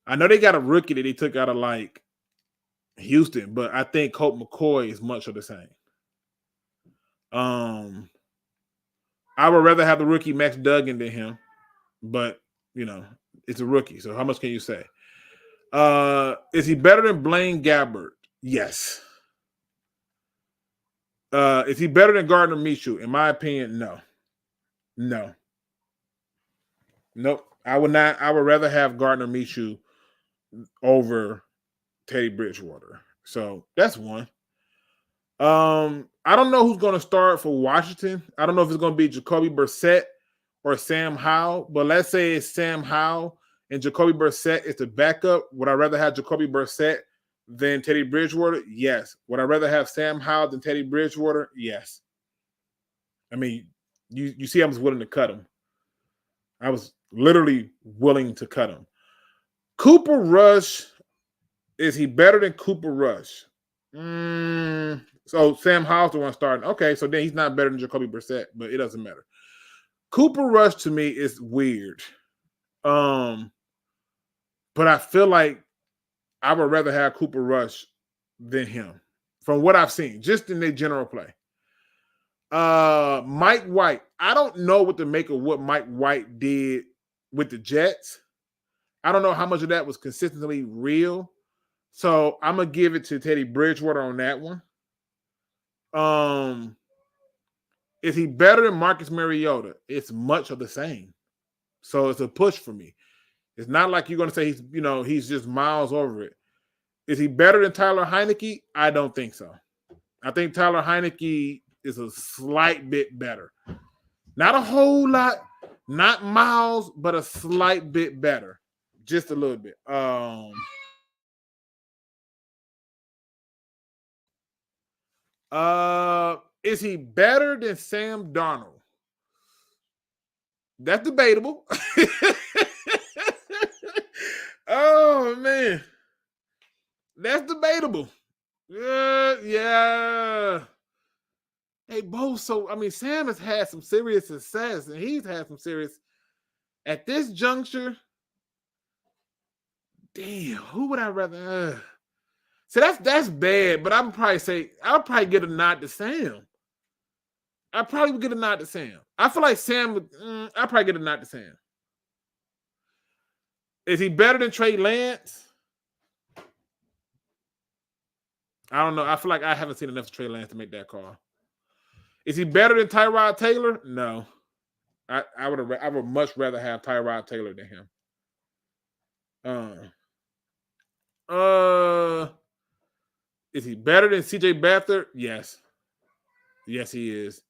I know they got a rookie that they took out of like Houston, but I think Colt McCoy is much of the same. I would rather have the rookie Max Duggan than him, but it's a rookie. So how much can you say? Is he better than Blaine Gabbert? Yes. Is he better than Gardner Minshew? In my opinion, no. Nope. I would not. I would rather have Gardner Minshew over Teddy Bridgewater. So that's one. I don't know who's going to start for Washington. I don't know if it's going to be Jacoby Brissett or Sam Howell, but let's say it's Sam Howell and Jacoby Brissett is the backup. Would I rather have Jacoby Brissett than Teddy Bridgewater? Yes. Would I rather have Sam Howell than Teddy Bridgewater? Yes. I mean, You see, I was willing to cut him. I was literally willing to cut him. Cooper Rush, is he better than Cooper Rush? So Sam Howell's the one starting. Okay, so then he's not better than Jacoby Brissett, but it doesn't matter. Cooper Rush to me is weird. But I feel like I would rather have Cooper Rush than him from what I've seen, just in their general play. Mike White. I don't know what to make of what Mike White did with the Jets. I don't know how much of that was consistently real. So I'm going to give it to Teddy Bridgewater on that one. Is he better than Marcus Mariota? It's much of the same. So it's a push for me. It's not like you're going to say he's just miles over it. Is he better than Tyler Heineke? I don't think so. I think Tyler Heineke is a slight bit better. Not a whole lot, not miles, but a slight bit better. Just a little bit. Is he better than Sam Darnold? That's debatable. Oh, man. That's debatable. Yeah. Hey, both. So, Sam has had some serious success, and he's had some serious. At this juncture, damn, who would I rather? So that's bad, but I'll probably get a nod to Sam. I probably would get a nod to Sam. I feel like Sam would. I'll probably get a nod to Sam. Is he better than Trey Lance? I don't know. I feel like I haven't seen enough of Trey Lance to make that call. Is he better than Tyrod Taylor? No. I would much rather have Tyrod Taylor than him. Is he better than CJ Beathard? Yes. Yes, he is.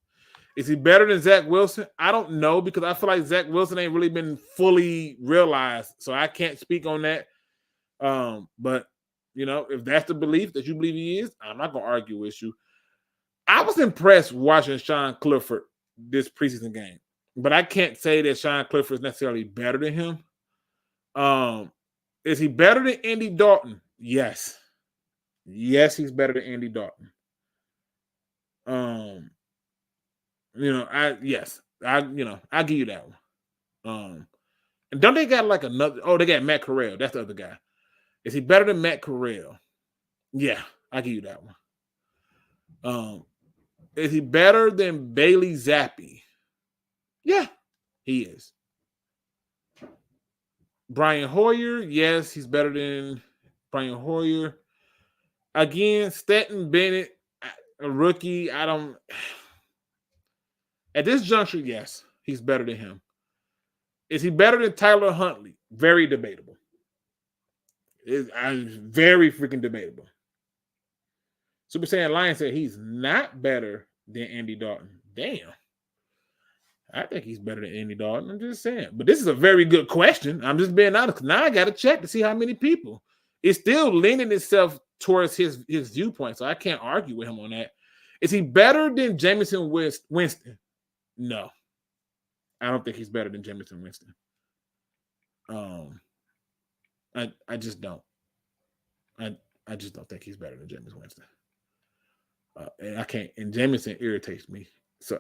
Is he better than Zach Wilson? I don't know, because I feel like Zach Wilson ain't really been fully realized, so I can't speak on that. But if that's the belief that you believe he is, I'm not gonna argue with you. I was impressed watching Sean Clifford this preseason game, but I can't say that Sean Clifford is necessarily better than him. Is he better than Andy Dalton? Yes. Yes, he's better than Andy Dalton. I give you that one. And don't they got like another? Oh, they got Matt Corral. That's the other guy. Is he better than Matt Corral? Yeah, I give you that one. Is he better than Bailey Zappi? Yeah, he is. Brian Hoyer, yes, he's better than Brian Hoyer. Again, Stetson Bennett, a rookie. At this juncture, yes, he's better than him. Is he better than Tyler Huntley? Very debatable. It's very freaking debatable. Super Saiyan Lion said he's not better than Andy Dalton. Damn. I think he's better than Andy Dalton. I'm just saying. But this is a very good question. I'm just being honest. Now I got to check to see how many people. It's still leaning itself towards his viewpoint, so I can't argue with him on that. Is he better than Jameson Winston? No. I don't think he's better than Jameson Winston. I just don't. I just don't think he's better than Jameson Winston. And I can't. And Jameson irritates me. So,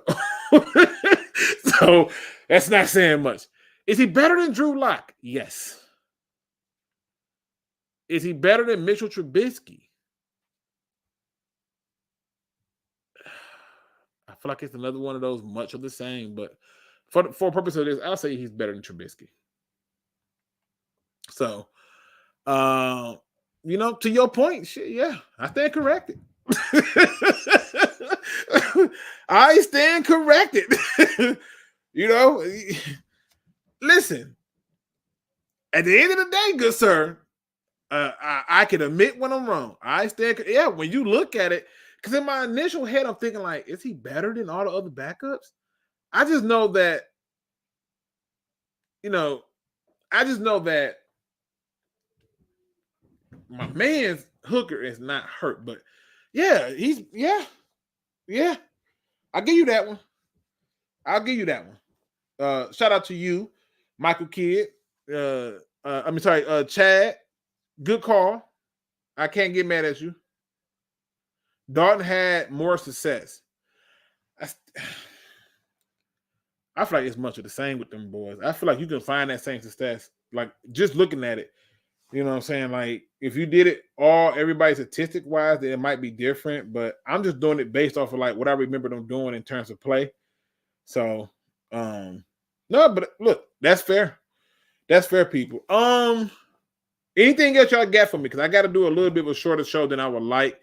so that's not saying much. Is he better than Drew Lock? Yes. Is he better than Mitchell Trubisky? I feel like it's another one of those much of the same, but for purpose of this, I'll say he's better than Trubisky. So, to your point, shit, yeah, I stand corrected. I stand corrected. Listen, at the end of the day, good sir, I can admit when I'm wrong. I stand, when you look at it, because in my initial head, I'm thinking like, is he better than all the other backups? I just know that, my man's Hooker is not hurt, but yeah, I give you that one. I'll give you that one. Shout out to you, Michael Kidd. Chad. Good call. I can't get mad at you. Dalton had more success. I feel like it's much of the same with them boys. I feel like you can find that same success. Like, just looking at it, you know what I'm saying? Like, if you did it everybody statistic-wise, then it might be different. But I'm just doing it based off of, like, what I remember them doing in terms of play. So, no, but look, that's fair. That's fair, people. Anything else y'all got for me? Because I got to do a little bit of a shorter show than I would like,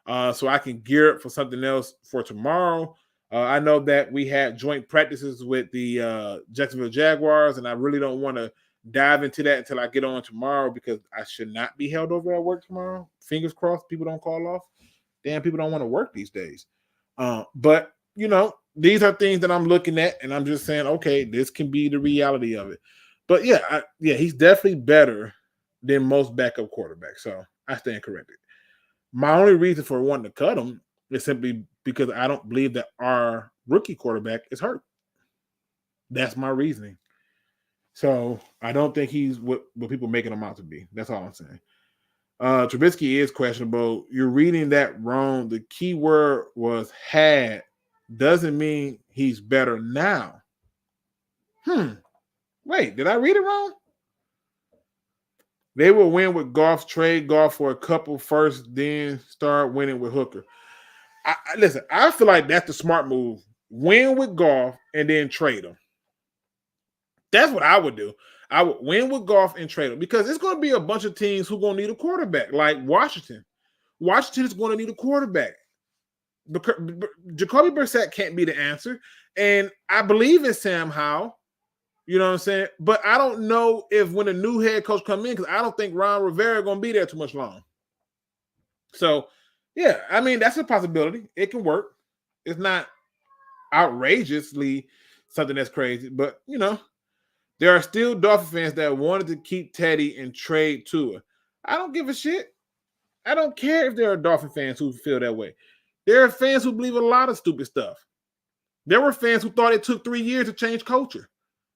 so I can gear up for something else for tomorrow. I know that we had joint practices with the Jacksonville Jaguars, and I really don't want to dive into that until I get on tomorrow because I should not be held over at work tomorrow. Fingers crossed people don't call off. Damn, people don't want to work these days. But, you know, these are things that I'm looking at, and I'm just saying, okay, this can be the reality of it. But, yeah, he's definitely better than most backup quarterbacks. So I stand corrected. My only reason for wanting to cut him is simply because I don't believe that our rookie quarterback is hurt. That's my reasoning. So I don't think he's what people making him out to be. That's all I'm saying. Trubisky is questionable. You're reading that wrong. The key word was had. Doesn't mean he's better now. Wait, did I read it wrong? They will win with Goff, trade Goff for a couple first, then start winning with Hooker. Listen, I feel like that's the smart move. Win with Goff and then trade him. That's what I would do. I would win with Goff and trade him because it's going to be a bunch of teams who are going to need a quarterback, like Washington. Washington is going to need a quarterback. Jacoby Brissett can't be the answer. And I believe in Sam Howell. You know what I'm saying? But I don't know if when a new head coach come in, because I don't think Ron Rivera going to be there too much long. So, yeah, I mean, that's a possibility. It can work. It's not outrageously something that's crazy. But, you know, there are still Dolphin fans that wanted to keep Teddy and trade Tua. I don't give a shit. I don't care if there are Dolphin fans who feel that way. There are fans who believe a lot of stupid stuff. There were fans who thought it took 3 years to change culture.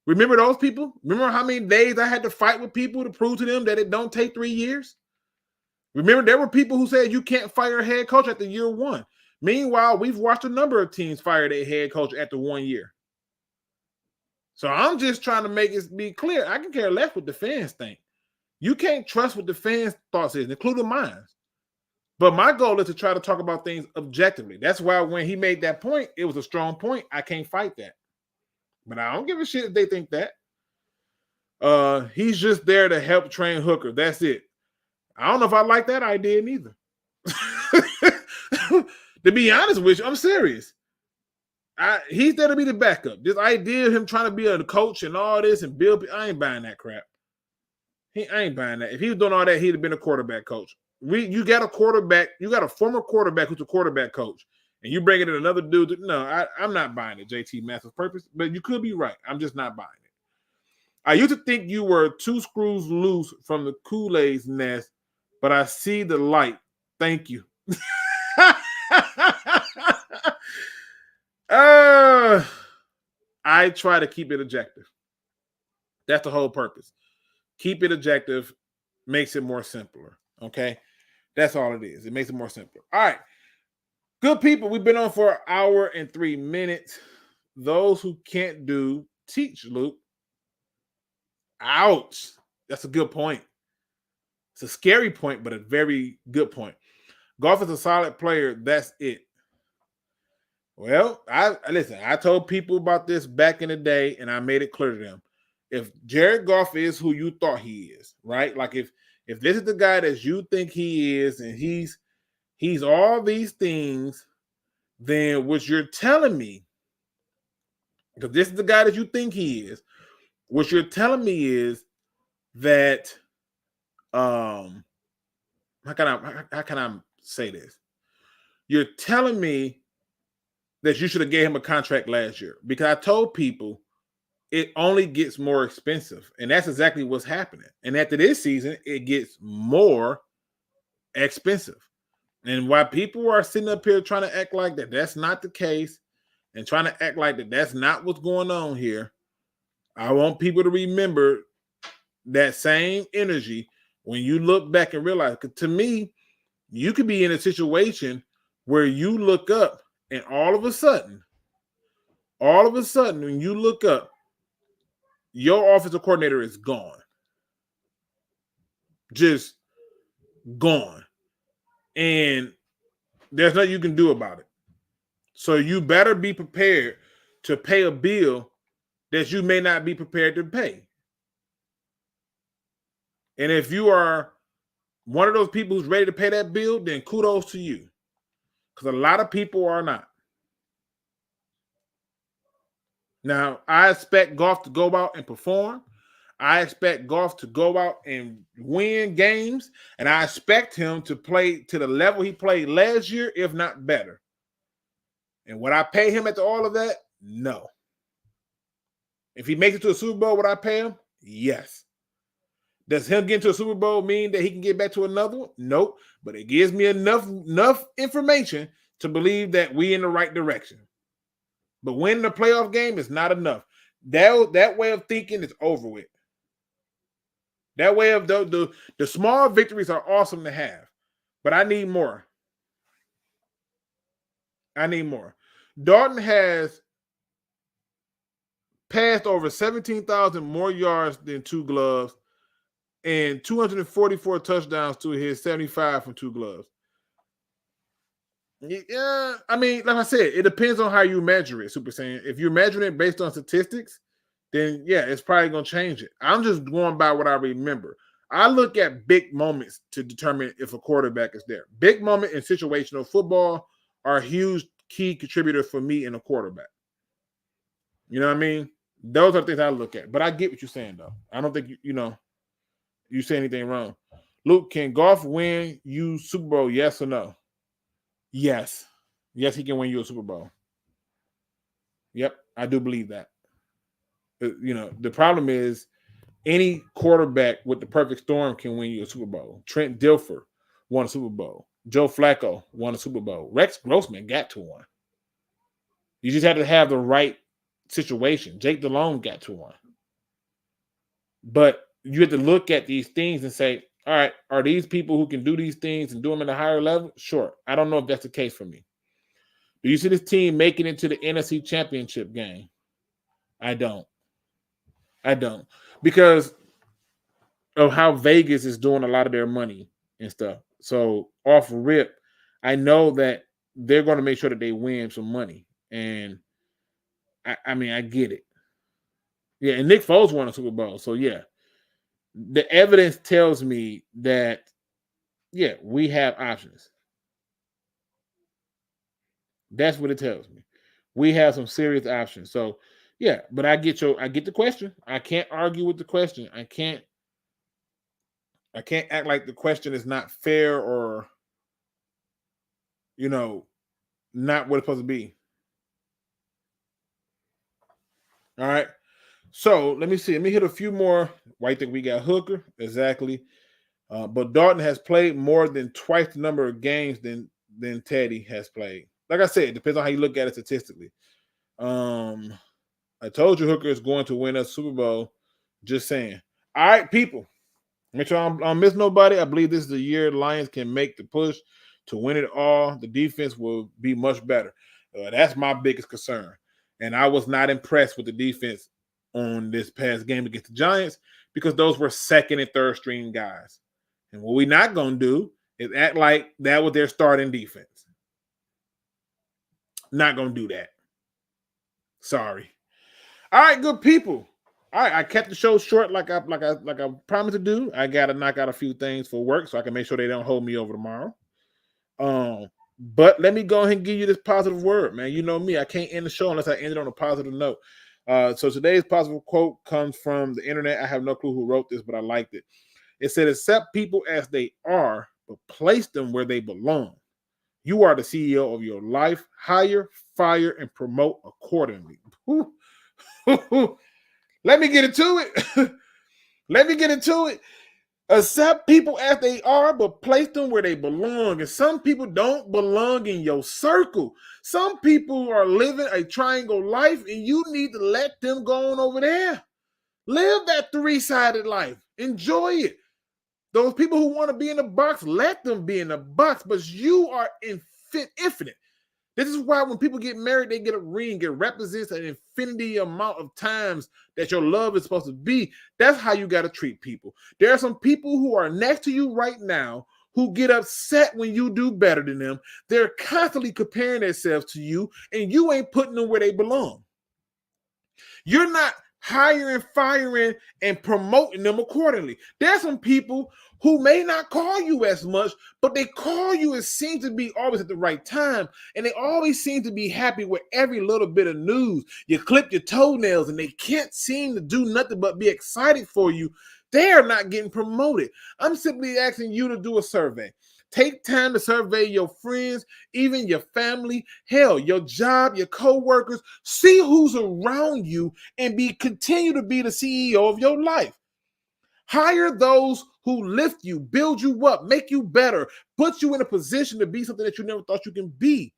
Remember those people? Remember how many days I had to fight with people to prove to them that it don't take 3 years? Remember, there were people who said you can't fire a head coach after year one. Meanwhile, we've watched a number of teams fire their head coach after 1 year. So I'm just trying to make it be clear. I can care less what the fans think. You can't trust what the fans' thoughts is, including mine. But my goal is to try to talk about things objectively. That's why when he made that point, it was a strong point. I can't fight that. But I don't give a shit if they think that. He's just there to help train Hooker. That's it. I don't know if I like that idea neither. To be honest with you, I'm serious. He's there to be the backup. This idea of him trying to be a coach and all this and build, I ain't buying that crap. I ain't buying that. If he was doing all that, he'd have been a quarterback coach. You got a quarterback, you got a former quarterback who's a quarterback coach. And you bring it in another dude. I'm not buying it, JT Masters' purpose. But you could be right. I'm just not buying it. I used to think you were 2 screws loose from the Kool-Aid's nest, but I see the light. Thank you. I try to keep it objective. That's the whole purpose. Keep it objective makes it more simpler. Okay? That's all it is. It makes it more simpler. All right. Good people, we've been on for 1 hour and 3 minutes. Those who can't do, teach, Luke. Ouch. That's a good point. It's a scary point, but a very good point. Goff is a solid player. That's it. Well, I told people about this back in the day, and I made it clear to them. If Jared Goff is who you thought he is, right? Like if this is the guy that you think he is, and he's all these things, then what you're telling me, because this is the guy that you think he is, what you're telling me is that, how can I say this? You're telling me that you should have gave him a contract last year, because I told people it only gets more expensive, and that's exactly what's happening. And after this season, it gets more expensive. And while people are sitting up here trying to act like that's not the case, and trying to act like that's not what's going on here. I want people to remember that same energy when you look back and realize, 'cause to me, you could be in a situation where you look up and all of a sudden, when you look up, your offensive coordinator is gone. Just gone. And there's nothing you can do about it. So you better be prepared to pay a bill that you may not be prepared to pay. And if you are one of those people who's ready to pay that bill, then kudos to you. Because a lot of people are not. Now, I expect Goff to go out and perform. I expect Goff to go out and win games. And I expect him to play to the level he played last year, if not better. And would I pay him after all of that? No. If he makes it to a Super Bowl, would I pay him? Yes. Does him getting to a Super Bowl mean that he can get back to another one? Nope. But it gives me enough information to believe that we in the right direction. But winning the playoff game is not enough. That way of thinking is over with. That way of the small victories are awesome to have. But I need more. Dalton has passed over 17,000 more yards than two gloves and 244 touchdowns to his 75 from two gloves. Yeah, I mean, like I said, it depends on how you measure it, Super Saiyan. If you're measuring it based on statistics, then yeah, it's probably going to change it. I'm just going by what I remember. I look at big moments to determine if a quarterback is there. Big moment in situational football are a huge key contributor for me in a quarterback. You know what I mean? Those are things I look at. But I get what you're saying, though. I don't think, you say anything wrong. Luke, can Goff win you Super Bowl, yes or no? Yes. Yes, he can win you a Super Bowl. Yep, I do believe that. The problem is any quarterback with the perfect storm can win you a Super Bowl. Trent Dilfer won a Super Bowl. Joe Flacco won a Super Bowl. Rex Grossman got to one. You just had to have the right situation. Jake Delhomme got to one. But you have to look at these things and say, all right, are these people who can do these things and do them at a higher level? Sure. I don't know if that's the case for me. Do you see this team making it to the NFC Championship game? I don't. Because of how Vegas is doing a lot of their money and stuff. So off rip, I know that they're going to make sure that they win some money. And I mean, I get it. Yeah, and Nick Foles won a Super Bowl. So yeah, the evidence tells me that, yeah, we have options. That's what it tells me. We have some serious options. So yeah, but I get the question. I can't argue with the question. I can't act like the question is not fair or, not what it's supposed to be. All right. So let me see. Let me hit a few more. Why you think we got Hooker? Exactly. But Dalton has played more than twice the number of games than Teddy has played. Like I said, it depends on how you look at it statistically. I told you Hooker is going to win a Super Bowl. Just saying. All right, people. Make sure I don't miss nobody. I believe this is the year the Lions can make the push to win it all. The defense will be much better. That's my biggest concern. And I was not impressed with the defense on this past game against the Giants because those were second and third string guys. And what we're not going to do is act like that was their starting defense. Not going to do that. Sorry. All right, good people. All right, I kept the show short like I promised to do. I got to knock out a few things for work so I can make sure they don't hold me over tomorrow. But let me go ahead and give you this positive word, man. You know me, I can't end the show unless I end it on a positive note. So today's positive quote comes from the internet. I have no clue who wrote this, but I liked it. It said, accept people as they are, but place them where they belong. You are the CEO of your life. Hire, fire, and promote accordingly. Let me get into it. Accept people as they are, but place them where they belong. And some people don't belong in your circle. Some people are living a triangle life, and you need to let them go on over there. Live that three-sided life. Enjoy it. Those people who want to be in the box, let them be in the box, but you are infinite. This is why when people get married, they get a ring. It represents an infinity amount of times that your love is supposed to be. That's how you got to treat people. There are some people who are next to you right now who get upset when you do better than them. They're constantly comparing themselves to you, and you ain't putting them where they belong. You're not hiring, firing, and promoting them accordingly. There's some people who may not call you as much, but they call you and seem to be always at the right time, and they always seem to be happy with every little bit of news. You clip your toenails, and they can't seem to do nothing but be excited for you. They are not getting promoted. I'm simply asking you to do a survey. Take time to survey your friends, even your family, hell, your job, your co-workers. See who's around you and continue to be the CEO of your life. Hire those who lift you, build you up, make you better, put you in a position to be something that you never thought you can be.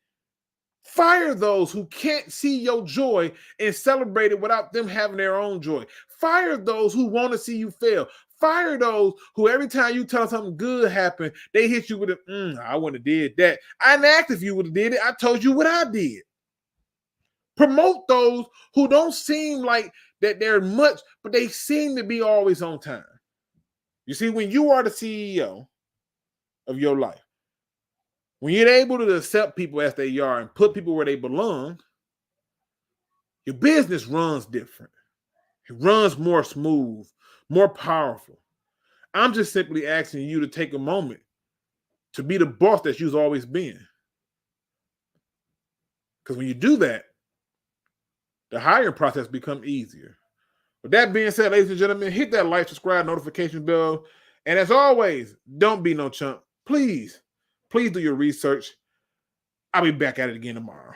Fire those who can't see your joy and celebrate it without them having their own joy. Fire those who want to see you fail. Fire those who every time you tell something good happened, they hit you with I wouldn't have did that. I didn't ask if you would have did it. I told you what I did. Promote those who don't seem like that they're much, but they seem to be always on time. You see, when you are the CEO of your life, when you're able to accept people as they are and put people where they belong, your business runs different. It runs more smooth, more powerful. I'm just simply asking you to take a moment to be the boss that you've always been. Because when you do that, the hiring process becomes easier. With that being said, ladies and gentlemen, hit that like, subscribe, notification bell. And as always, don't be no chump. Please do your research. I'll be back at it again tomorrow.